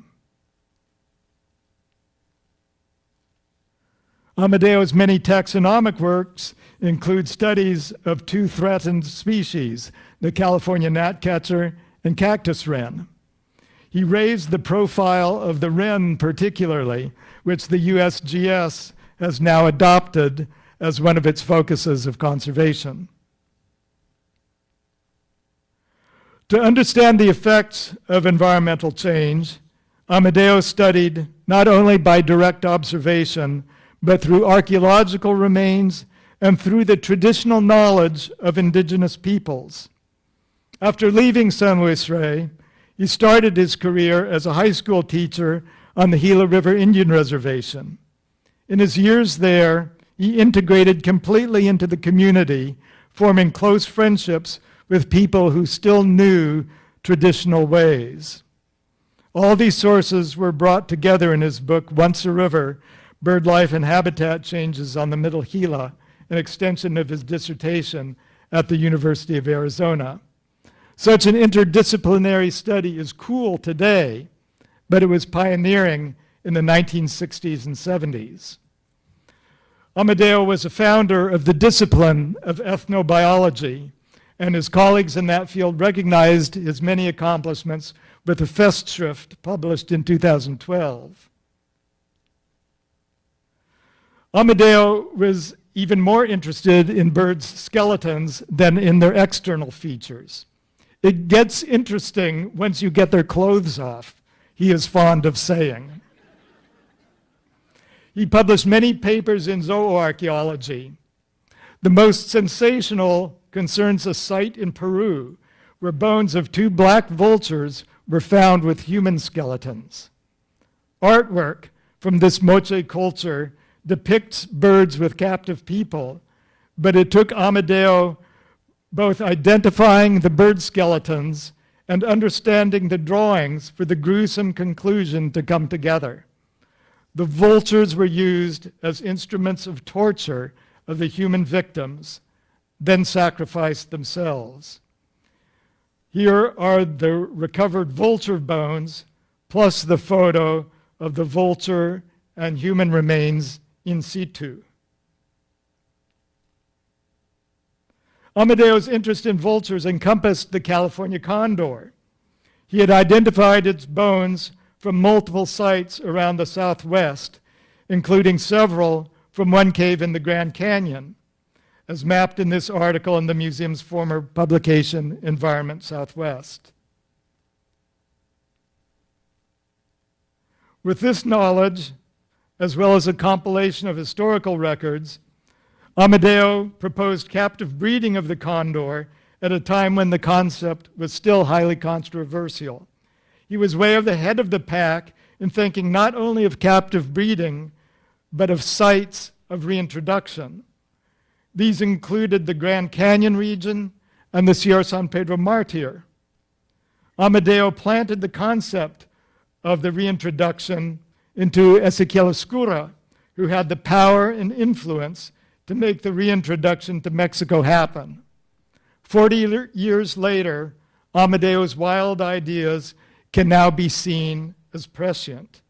Amadeo's many taxonomic works include studies of two threatened species, the California gnatcatcher and cactus wren. He raised the profile of the wren particularly, which the USGS has now adopted as one of its focuses of conservation. To understand the effects of environmental change, Amadeo studied not only by direct observation, but through archaeological remains and through the traditional knowledge of indigenous peoples. After leaving San Luis Rey, he started his career as a high school teacher on the Gila River Indian Reservation. In his years there, he integrated completely into the community, forming close friendships with people who still knew traditional ways. All these sources were brought together in his book, Once a River, Bird Life and Habitat Changes on the Middle Gila, an extension of his dissertation at the University of Arizona. Such an interdisciplinary study is cool today, but it was pioneering in the 1960s and 70s. Amadeo was a founder of the discipline of ethnobiology, and his colleagues in that field recognized his many accomplishments with a Festschrift published in 2012. Amadeo was even more interested in birds' skeletons than in their external features. It gets interesting once you get their clothes off, he is fond of saying. He published many papers in zooarchaeology. The most sensational concerns a site in Peru where bones of two black vultures were found with human skeletons. Artwork from this Moche culture depicts birds with captive people, but it took Amadeo both identifying the bird skeletons and understanding the drawings for the gruesome conclusion to come together. The vultures were used as instruments of torture of the human victims, then sacrificed themselves. Here are the recovered vulture bones, plus the photo of the vulture and human remains in situ. Amadeo's interest in vultures encompassed the California condor. He had identified its bones from multiple sites around the Southwest, including several from one cave in the Grand Canyon, as mapped in this article in the museum's former publication, Environment Southwest. With this knowledge, as well as a compilation of historical records, Amadeo proposed captive breeding of the condor at a time when the concept was still highly controversial. He was way ahead of the pack in thinking not only of captive breeding, but of sites of reintroduction. These included the Grand Canyon region and the Sierra San Pedro Martir. Amadeo planted the concept of the reintroduction into Ezequiel Escura, who had the power and influence to make the reintroduction to Mexico happen. 40 years later, Amadeo's wild ideas can now be seen as prescient.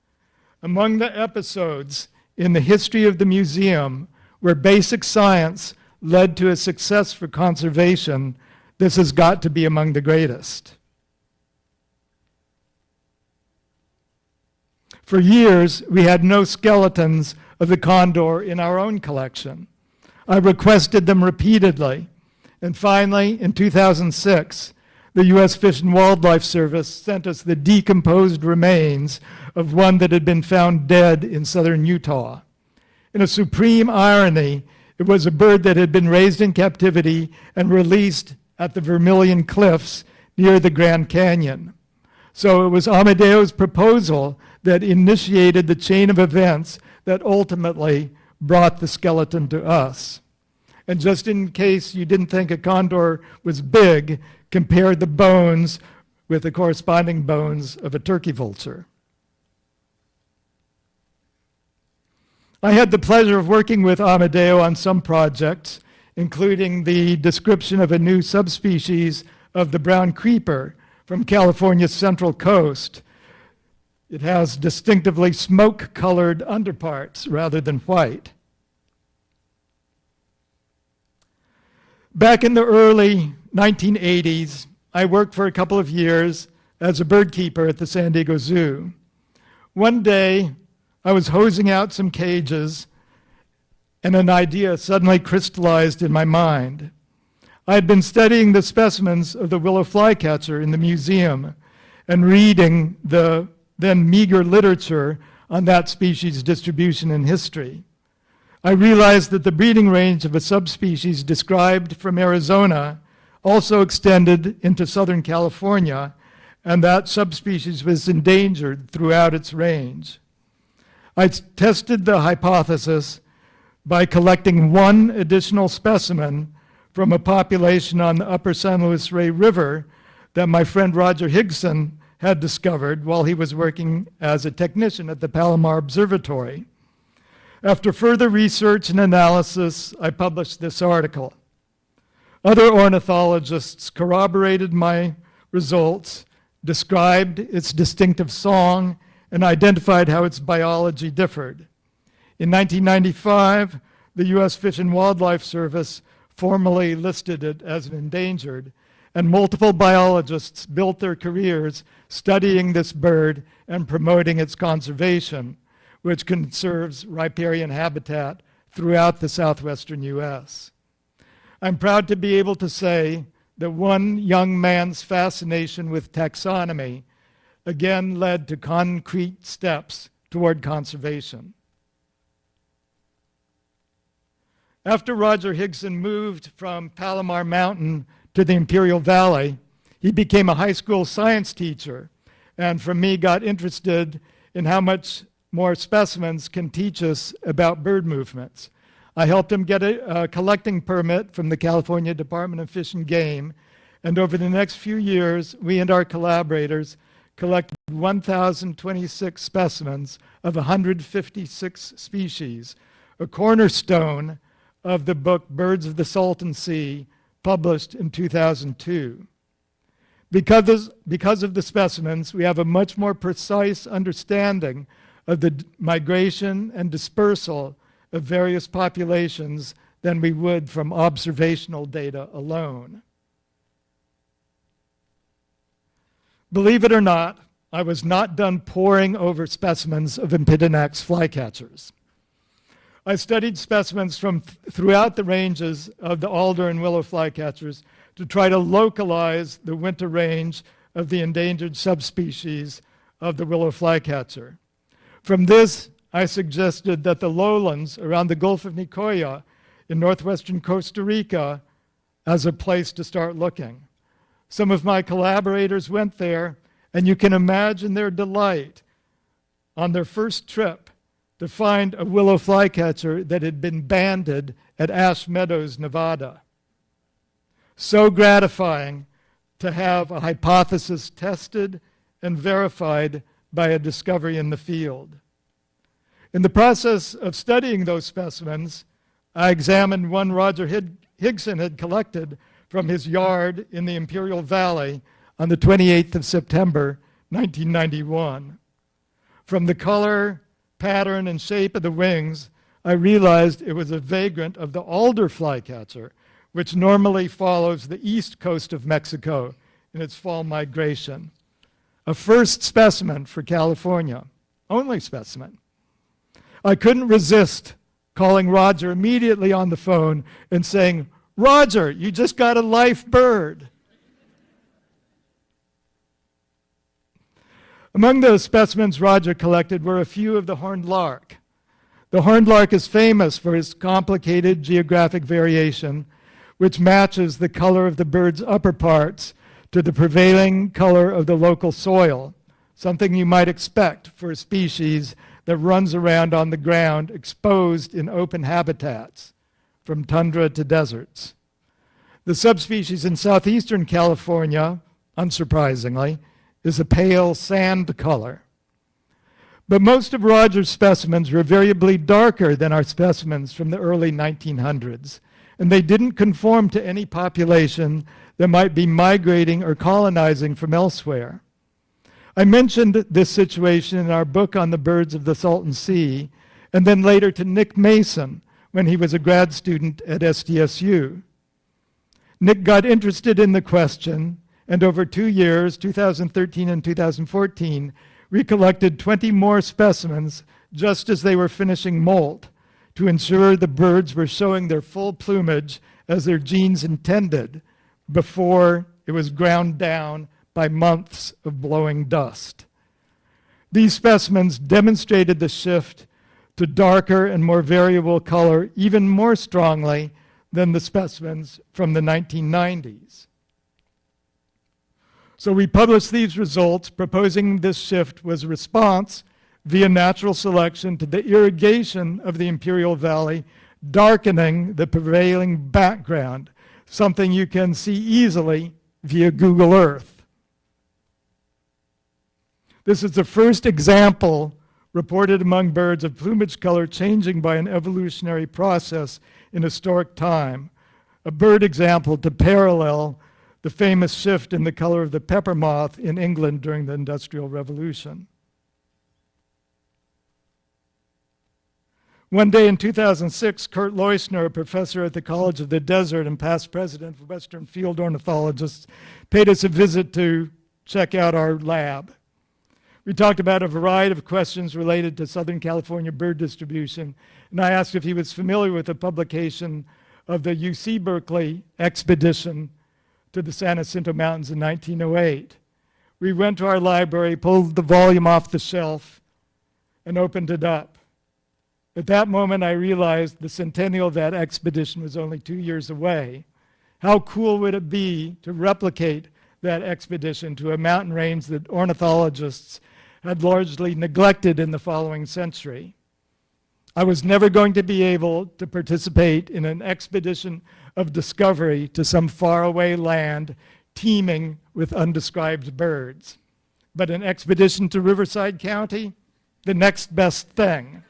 Among the episodes in the history of the museum where basic science led to a success for conservation, this has got to be among the greatest. For years, we had no skeletons of the condor in our own collection. I requested them repeatedly, and finally, in 2006, the U.S. Fish and Wildlife Service sent us the decomposed remains of one that had been found dead in southern Utah. In a supreme irony, it was a bird that had been raised in captivity and released at the Vermilion Cliffs near the Grand Canyon. So it was Amadeo's proposal that initiated the chain of events that ultimately brought the skeleton to us. And just in case you didn't think a condor was big, compare the bones with the corresponding bones of a turkey vulture. I had the pleasure of working with Amadeo on some projects, including the description of a new subspecies of the brown creeper from California's Central Coast. It has distinctively smoke-colored underparts rather than white. Back in the early 1980s, I worked for a couple of years as a bird keeper at the San Diego Zoo. One day, I was hosing out some cages, and an idea suddenly crystallized in my mind. I had been studying the specimens of the willow flycatcher in the museum and reading the then meager literature on that species' distribution and history. I realized that the breeding range of a subspecies described from Arizona also extended into Southern California, and that subspecies was endangered throughout its range. I tested the hypothesis by collecting one additional specimen from a population on the upper San Luis Rey River that my friend Roger Higson had discovered while he was working as a technician at the Palomar Observatory. After further research and analysis, I published this article. Other ornithologists corroborated my results, described its distinctive song, and identified how its biology differed. In 1995, the U.S. Fish and Wildlife Service formally listed it as an endangered, and multiple biologists built their careers studying this bird and promoting its conservation, which conserves riparian habitat throughout the southwestern U.S. I'm proud to be able to say that one young man's fascination with taxonomy again led to concrete steps toward conservation. After Roger Higson moved from Palomar Mountain to the Imperial Valley, he became a high school science teacher, and from me got interested in how much more specimens can teach us about bird movements. I helped him get a collecting permit from the California Department of Fish and Game, and over the next few years, we and our collaborators collected 1,026 specimens of 156 species, a cornerstone of the book Birds of the Salton Sea, published in 2002. Because of the specimens, we have a much more precise understanding of the migration and dispersal of various populations than we would from observational data alone. Believe it or not, I was not done poring over specimens of Empidonax flycatchers. I studied specimens from throughout the ranges of the alder and willow flycatchers to try to localize the winter range of the endangered subspecies of the willow flycatcher. From this, I suggested that the lowlands around the Gulf of Nicoya in northwestern Costa Rica as a place to start looking. Some of my collaborators went there, and you can imagine their delight on their first trip to find a willow flycatcher that had been banded at Ash Meadows, Nevada. So gratifying to have a hypothesis tested and verified by a discovery in the field. In the process of studying those specimens, I examined one Roger Higson had collected from his yard in the Imperial Valley on the 28th of September, 1991. From the color, pattern, and shape of the wings, I realized it was a vagrant of the alder flycatcher, which normally follows the east coast of Mexico in its fall migration. A first specimen for California, only specimen. I couldn't resist calling Roger immediately on the phone and saying, "Roger, you just got a live bird." Among the specimens Roger collected were a few of the horned lark. The horned lark is famous for its complicated geographic variation, which matches the color of the bird's upper parts to the prevailing color of the local soil, something you might expect for a species that runs around on the ground exposed in open habitats, from tundra to deserts. The subspecies in southeastern California, unsurprisingly, is a pale sand color. But most of Roger's specimens were variably darker than our specimens from the early 1900s, and they didn't conform to any population that might be migrating or colonizing from elsewhere. I mentioned this situation in our book on the birds of the Salton Sea, and then later to Nick Mason when he was a grad student at SDSU. Nick got interested in the question, and over 2 years, 2013 and 2014, we collected 20 more specimens just as they were finishing molt to ensure the birds were showing their full plumage as their genes intended before it was ground down by months of blowing dust. These specimens demonstrated the shift to darker and more variable color even more strongly than the specimens from the 1990s. So we published these results, proposing this shift was a response via natural selection to the irrigation of the Imperial Valley, darkening the prevailing background, something you can see easily via Google Earth. This is the first example reported among birds of plumage color changing by an evolutionary process in historic time, a bird example to parallel the famous shift in the color of the pepper moth in England during the Industrial Revolution. One day in 2006, Kurt Leusner, a professor at the College of the Desert and past president of Western Field Ornithologists, paid us a visit to check out our lab. We talked about a variety of questions related to Southern California bird distribution, and I asked if he was familiar with the publication of the UC Berkeley expedition to the San Jacinto Mountains in 1908. We went to our library, pulled the volume off the shelf, and opened it up. At that moment, I realized the centennial of that expedition was only 2 years away. How cool would it be to replicate that expedition to a mountain range that ornithologists had largely neglected in the following century? I was never going to be able to participate in an expedition of discovery to some faraway land teeming with undescribed birds. But an expedition to Riverside County, the next best thing.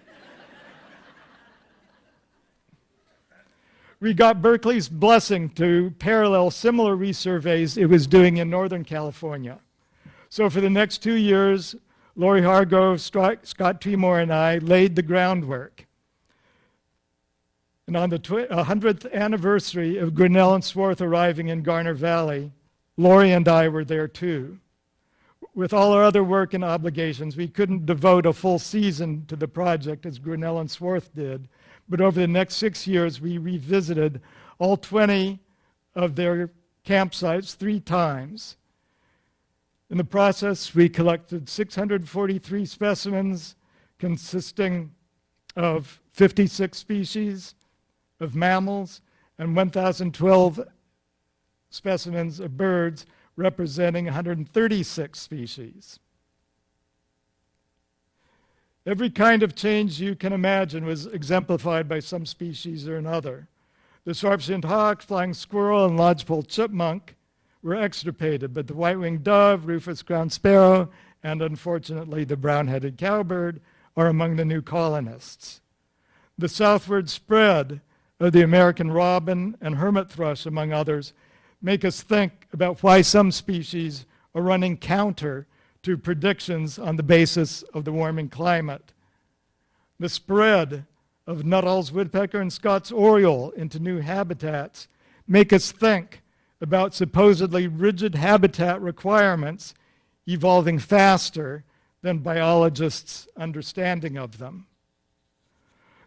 We got Berkeley's blessing to parallel similar resurveys it was doing in Northern California. So for the next 2 years, Lori Hargrove, Scott Tremore, and I laid the groundwork. And on the 100th anniversary of Grinnell and Swarth arriving in Garner Valley, Lori and I were there too. With all our other work and obligations, we couldn't devote a full season to the project as Grinnell and Swarth did, but over the next 6 years, we revisited all 20 of their campsites 3 times. In the process, we collected 643 specimens consisting of 56 species of mammals and 1,012 specimens of birds representing 136 species. Every kind of change you can imagine was exemplified by some species or another. The sharp-shinned hawk, flying squirrel, and lodgepole chipmunk were extirpated, but the white-winged dove, rufous ground sparrow, and unfortunately the brown-headed cowbird are among the new colonists. The southward spread of the American robin and hermit thrush, among others, make us think about why some species are running counter to predictions on the basis of the warming climate. The spread of Nuttall's woodpecker and Scott's oriole into new habitats make us think about supposedly rigid habitat requirements evolving faster than biologists' understanding of them.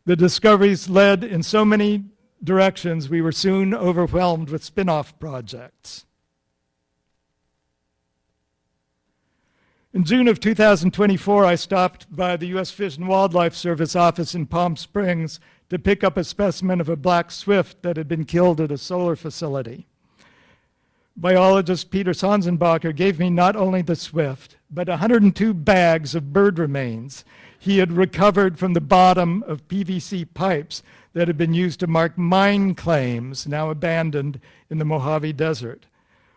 The discoveries led in so many directions, we were soon overwhelmed with spin-off projects. In June of 2024, I stopped by the U.S. Fish and Wildlife Service office in Palm Springs to pick up a specimen of a black swift that had been killed at a solar facility. Biologist Peter Sonsenbacher gave me not only the swift, but 102 bags of bird remains he had recovered from the bottom of PVC pipes that had been used to mark mine claims now abandoned in the Mojave Desert.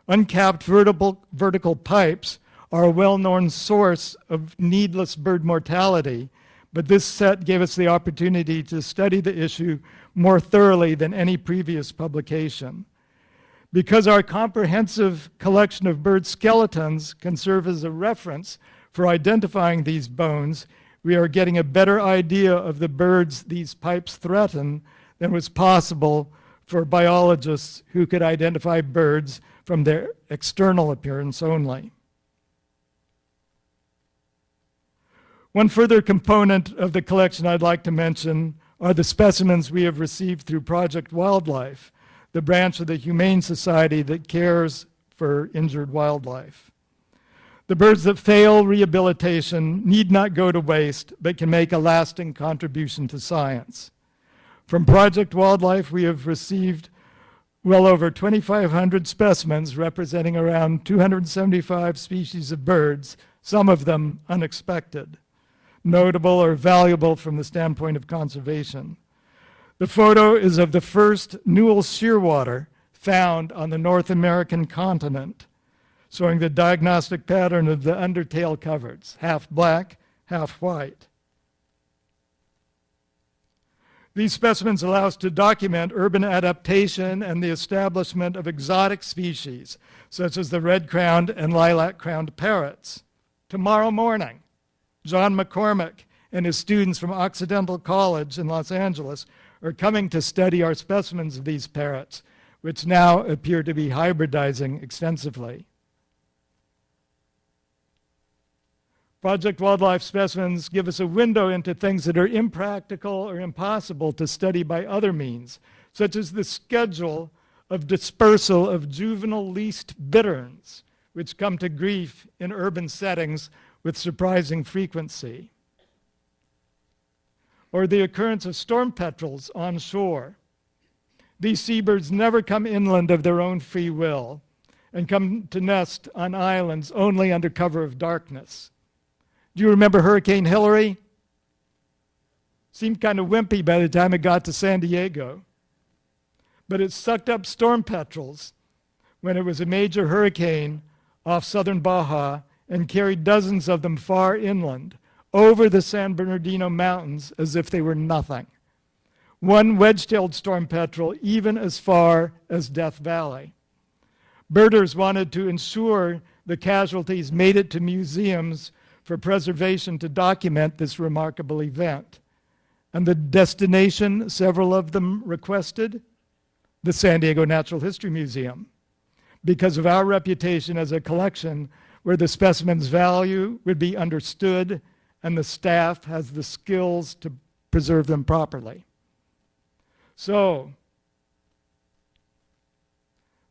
Uncapped vertical pipes are a well-known source of needless bird mortality, but this set gave us the opportunity to study the issue more thoroughly than any previous publication. Because our comprehensive collection of bird skeletons can serve as a reference for identifying these bones, we are getting a better idea of the birds these pipes threaten than was possible for biologists who could identify birds from their external appearance only. One further component of the collection I'd like to mention are the specimens we have received through Project Wildlife, the branch of the Humane Society that cares for injured wildlife. The birds that fail rehabilitation need not go to waste, but can make a lasting contribution to science. From Project Wildlife, we have received well over 2,500 specimens representing around 275 species of birds, some of them unexpected, notable or valuable from the standpoint of conservation. The photo is of the first Newell shearwater found on the North American continent, showing the diagnostic pattern of the undertail coverts, half black, half white. These specimens allow us to document urban adaptation and the establishment of exotic species, such as the red-crowned and lilac-crowned parrots. Tomorrow morning, John McCormick and his students from Occidental College in Los Angeles are coming to study our specimens of these parrots, which now appear to be hybridizing extensively. Project Wildlife specimens give us a window into things that are impractical or impossible to study by other means, such as the schedule of dispersal of juvenile least bitterns, which come to grief in urban settings with surprising frequency, or the occurrence of storm petrels on shore. These seabirds never come inland of their own free will and come to nest on islands only under cover of darkness. Do you remember Hurricane Hillary? Seemed kind of wimpy by the time it got to San Diego. But it sucked up storm petrels when it was a major hurricane off southern Baja and carried dozens of them far inland over the San Bernardino Mountains as if they were nothing. One wedge-tailed storm petrel even as far as Death Valley. Birders wanted to ensure the casualties made it to museums for preservation to document this remarkable event. And the destination several of them requested? The San Diego Natural History Museum, because of our reputation as a collection where the specimen's value would be understood and the staff has the skills to preserve them properly. So,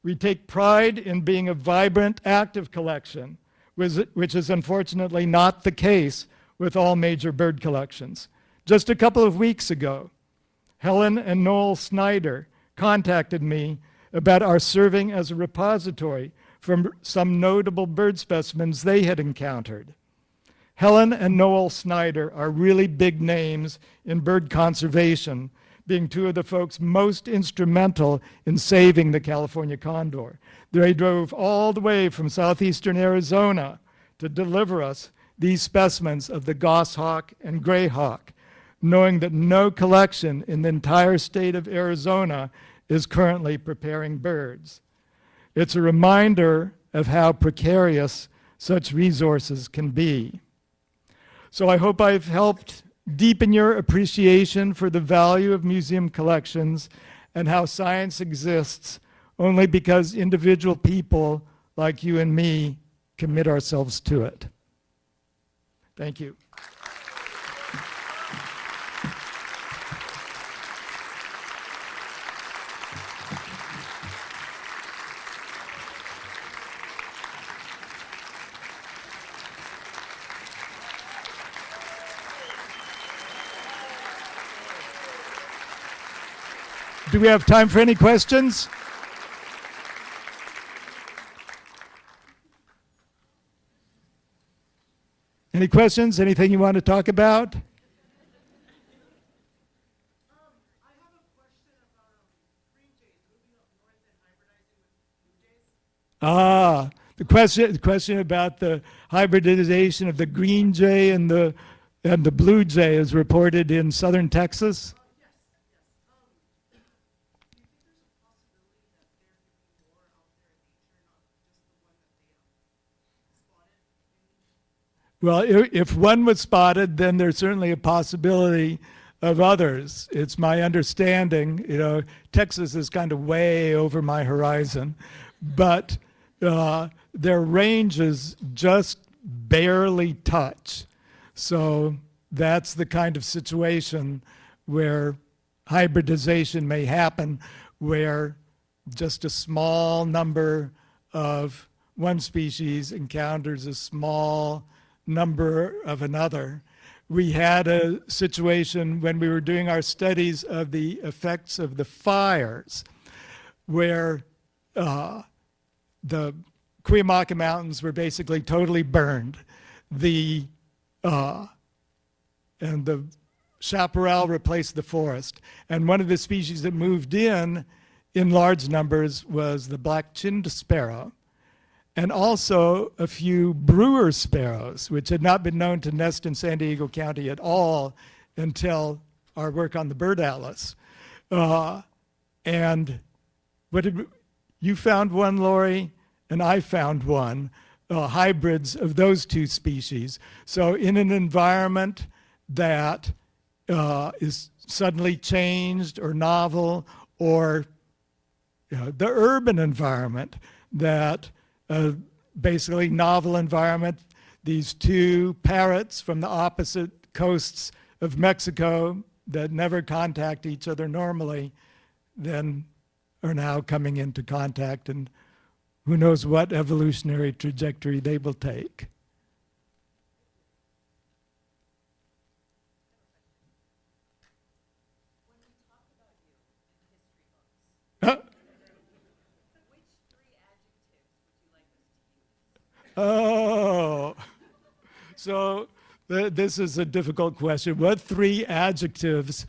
we take pride in being a vibrant, active collection, which is unfortunately not the case with all major bird collections. Just a couple of weeks ago, Helen and Noel Snyder contacted me about our serving as a repository for some notable bird specimens they had encountered. Helen and Noel Snyder are really big names in bird conservation, being two of the folks most instrumental in saving the California condor. They drove all the way from southeastern Arizona to deliver us these specimens of the goshawk and greyhawk, knowing that no collection in the entire state of Arizona is currently preparing birds. It's a reminder of how precarious such resources can be. So I hope I've helped deepen your appreciation for the value of museum collections and how science exists only because individual people like you and me commit ourselves to it. Thank you. Do we have time for any questions? Any questions? Anything you want to talk about? I have a question about green jays moving up north and hybridizing with blue jays. The question about the hybridization of the green jay and the blue jay is reported in southern Texas. Yes, yes. Do you think there's a possibility that there could be more out there in nature, not just the one that they spotted? Well, if one was spotted, then there's certainly a possibility of others. It's my understanding, Texas is kind of way over my horizon, but their ranges just barely touch. So that's the kind of situation where hybridization may happen, where just a small number of one species encounters a small number of another. We had a situation when we were doing our studies of the effects of the fires, where the Cuyamaca Mountains were basically totally burned. And the chaparral replaced the forest. And one of the species that moved in large numbers was the black-chinned sparrow, and also a few brewer sparrows, which had not been known to nest in San Diego County at all until our work on the bird atlas. And you found one, Lori, and I found one, hybrids of those two species. So in an environment that is suddenly changed or novel, or the urban environment that basically novel environment, these two parrots from the opposite coasts of Mexico that never contact each other normally, then are now coming into contact, and who knows what evolutionary trajectory they will take. When we talk about you in history books, which three adjectives would you like us to use? Oh, so this is a difficult question. What three adjectives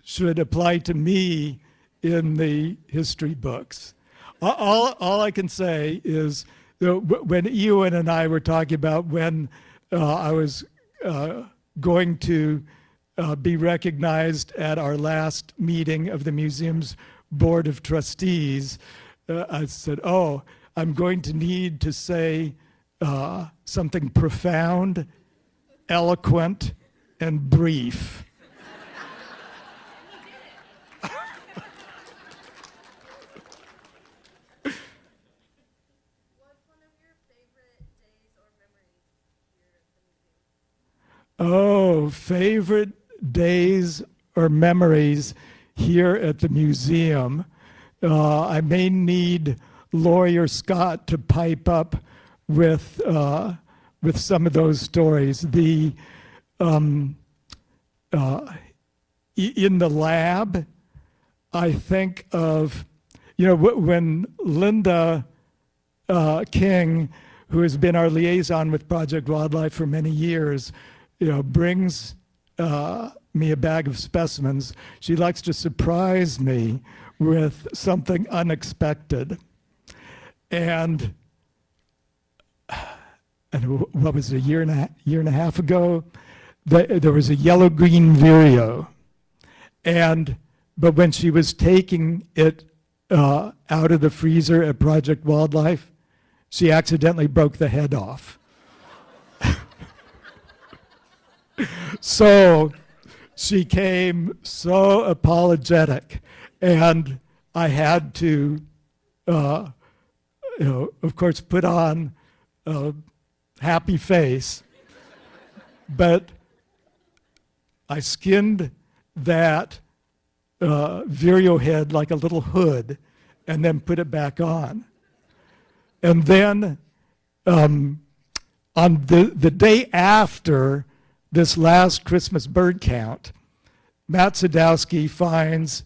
should apply to me in the history books? All I can say is when Ewan and I were talking about when I was going to be recognized at our last meeting of the museum's board of trustees, I said, I'm going to need to say something profound, eloquent, and brief. What's one of your favorite days or memories here at the museum? Oh, favorite days or memories here at the museum. I may need Lori or Scott to pipe up with some of those stories. In the lab, I think of, when Linda King, who has been our liaison with Project Wildlife for many years, brings me a bag of specimens. She likes to surprise me with something unexpected. And and what was it, year and a half ago, there was a yellow-green vireo. But when she was taking it out of the freezer at Project Wildlife, she accidentally broke the head off. So she came so apologetic, and I had to, of course, put on a happy face, but I skinned that vireo head like a little hood and then put it back on. And then on the day after this last Christmas bird count, Matt Sadowski finds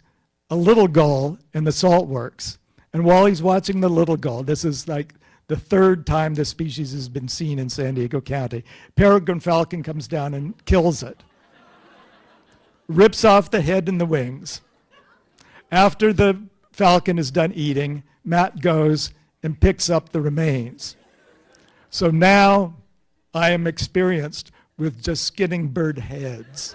a little gull in the salt works. And while he's watching the little gull, this is like the third time the species has been seen in San Diego County, peregrine falcon comes down and kills it. Rips off the head and the wings. After the falcon is done eating, Matt goes and picks up the remains. So now I am experienced with just skinning bird heads.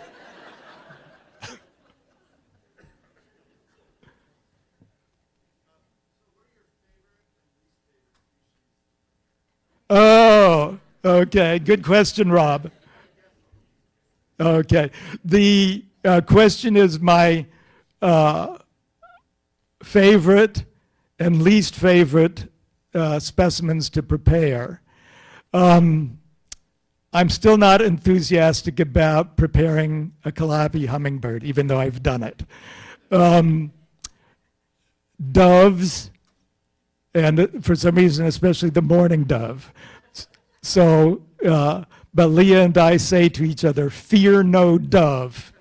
Oh, okay. Good question, Rob. Okay. The question is my favorite and least favorite specimens to prepare. I'm still not enthusiastic about preparing a calliope hummingbird, even though I've done it. Doves, and for some reason, especially the mourning dove. So, but Leah and I say to each other, fear no dove.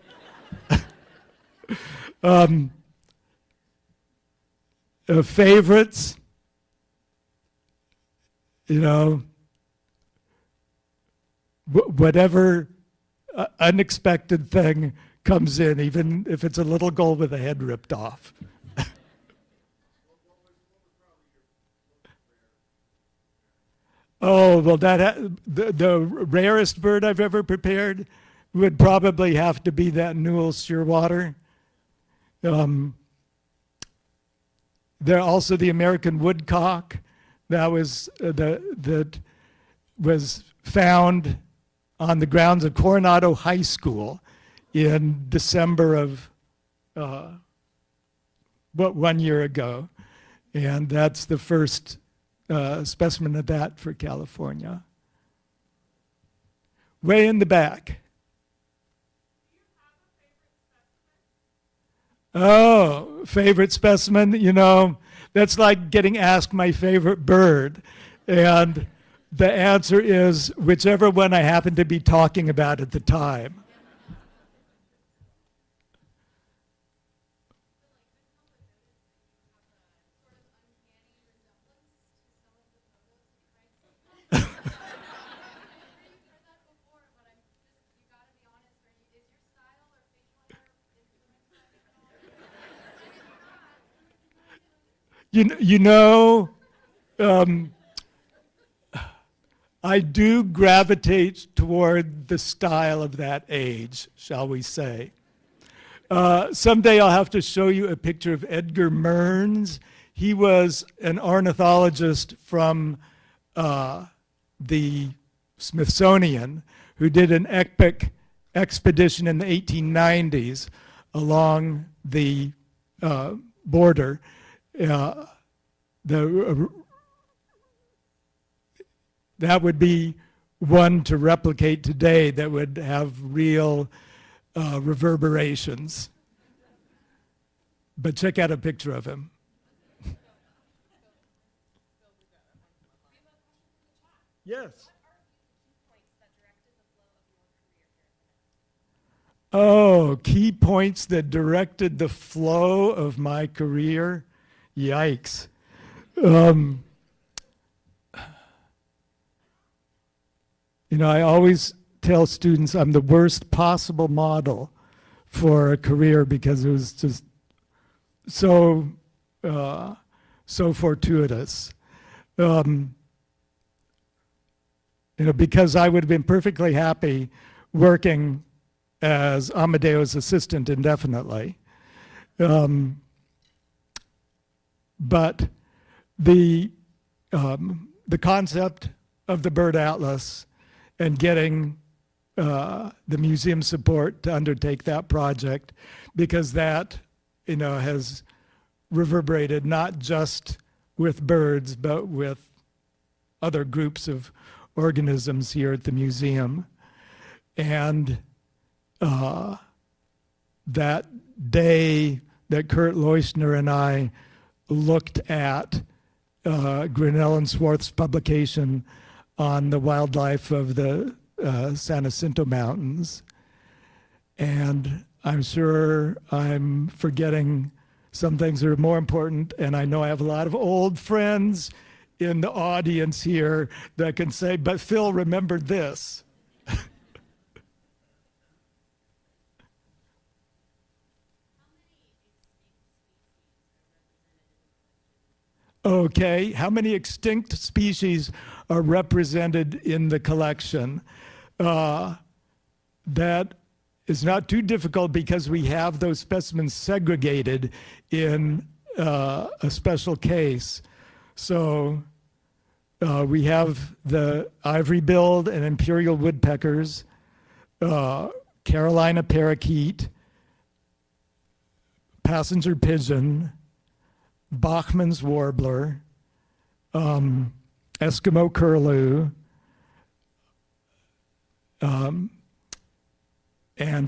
Favorites, whatever unexpected thing comes in, even if it's a little gull with a head ripped off. Oh, well, the rarest bird I've ever prepared would probably have to be that Newell shearwater. There also the American woodcock that was found on the grounds of Coronado High School in December of 1 year ago, and that's the first specimen of that for California. Way in the back. Oh, favorite specimen? That's like getting asked my favorite bird. And the answer is whichever one I happen to be talking about at the time. I do gravitate toward the style of that age, shall we say. Someday I'll have to show you a picture of Edgar Mearns. He was an ornithologist from the Smithsonian who did an epic expedition in the 1890s along the border. That would be one to replicate today that would have real reverberations. But check out a picture of him. Yes. Oh, key points that directed the flow of my career. Yikes. I always tell students I'm the worst possible model for a career because it was just so fortuitous. because I would have been perfectly happy working as Amadeo's assistant indefinitely. But the concept of the bird atlas and getting the museum support to undertake that project, because that has reverberated not just with birds but with other groups of organisms here at the museum. And that day that Kurt Leuschner and I looked at Grinnell and Swarth's publication on the wildlife of the San Jacinto Mountains. And I'm sure I'm forgetting some things that are more important, and I know I have a lot of old friends in the audience here that can say, but Phil remembered this. Okay, how many extinct species are represented in the collection? That is not too difficult because we have those specimens segregated in a special case. So we have the ivory-billed and imperial woodpeckers, Carolina parakeet, passenger pigeon, Bachman's warbler, Eskimo curlew, and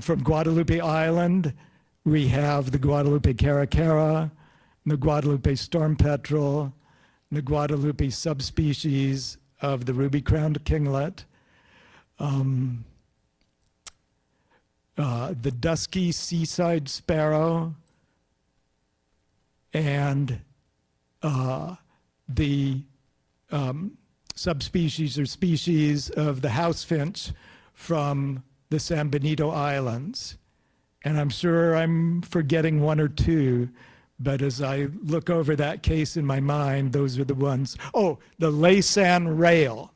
from Guadalupe Island, we have the Guadalupe caracara, the Guadalupe storm petrel, the Guadalupe subspecies of the ruby-crowned kinglet, the dusky seaside sparrow, and the subspecies or species of the house finch from the San Benito Islands. And I'm sure I'm forgetting one or two, but as I look over that case in my mind, those are the ones. Oh, the Laysan rail.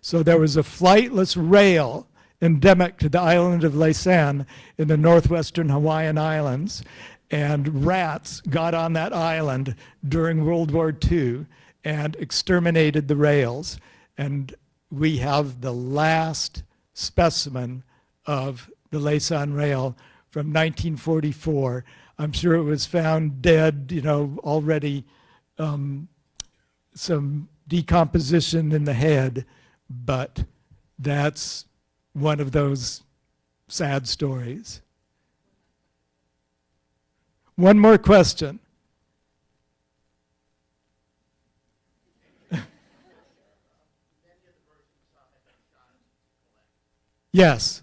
So there was a flightless rail endemic to the island of Laysan in the northwestern Hawaiian Islands. And rats got on that island during World War II and exterminated the rails. And we have the last specimen of the Laysan rail from 1944. I'm sure it was found dead, already some decomposition in the head, but that's one of those sad stories. One more question. Yes.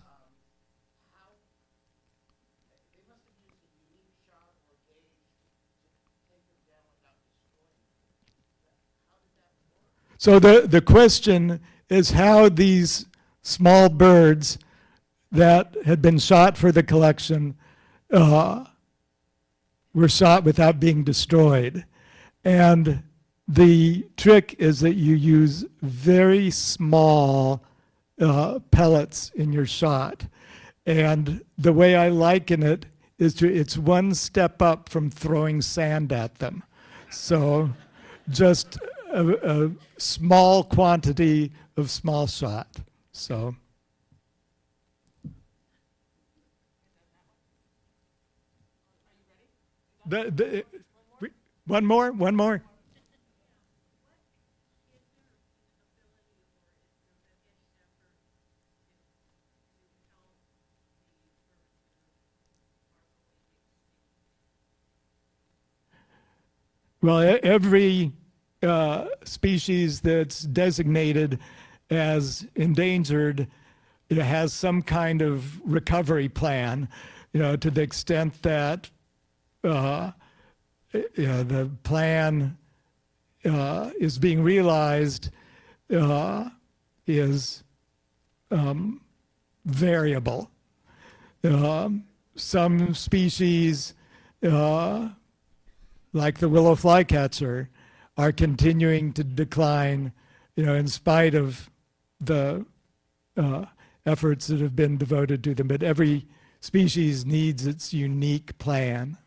So the question is how these small birds that had been shot for the collection were shot without being destroyed. And the trick is that you use very small pellets in your shot. And the way I liken it is it's one step up from throwing sand at them. So just a small quantity of small shot. So. One more. Well, every species that's designated as endangered, it has some kind of recovery plan, to the extent that the plan is being realized is variable. Some species, like the willow flycatcher, are continuing to decline, in spite of the efforts that have been devoted to them, but every species needs its unique plan.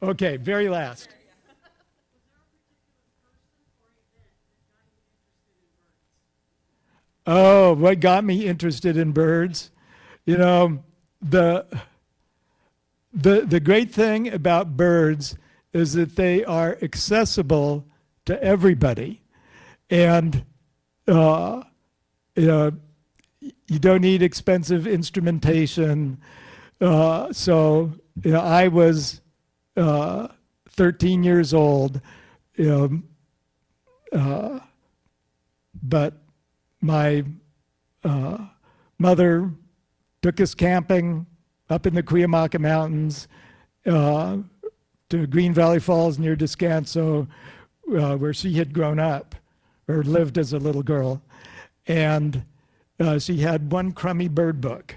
Okay, very last. Oh, what got me interested in birds? You know, the great thing about birds is that they are accessible to everybody. And, you know, you don't need expensive instrumentation. So, you know, I was 13 years old, but my mother took us camping up in the Cuyamaca Mountains to Green Valley Falls near Descanso, where she had grown up or lived as a little girl. And she had one crummy bird book.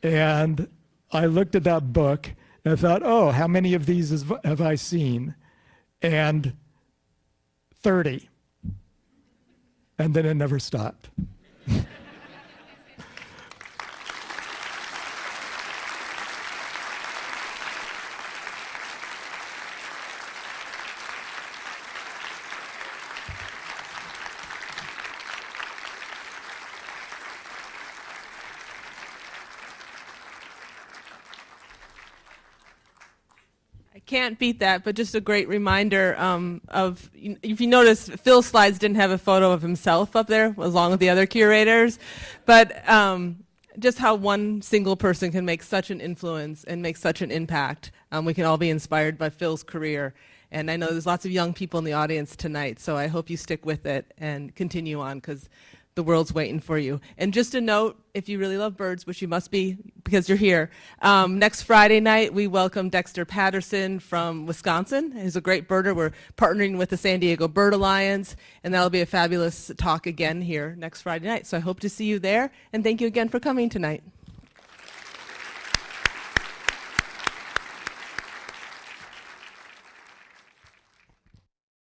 And I looked at that book and I thought, oh, how many of these have I seen? And 30. And then it never stopped. Can't beat that, but just a great reminder of, if you notice, Phil's slides didn't have a photo of himself up there along with the other curators, but just how one single person can make such an influence and make such an impact. We can all be inspired by Phil's career. And I know there's lots of young people in the audience tonight, so I hope you stick with it and continue on, because the world's waiting for you. And just a note, if you really love birds, which you must be because you're here, next Friday night we welcome Dexter Patterson from Wisconsin. He's a great birder. We're partnering with the San Diego Bird Alliance, and that'll be a fabulous talk again here next Friday night. So I hope to see you there, and thank you again for coming tonight.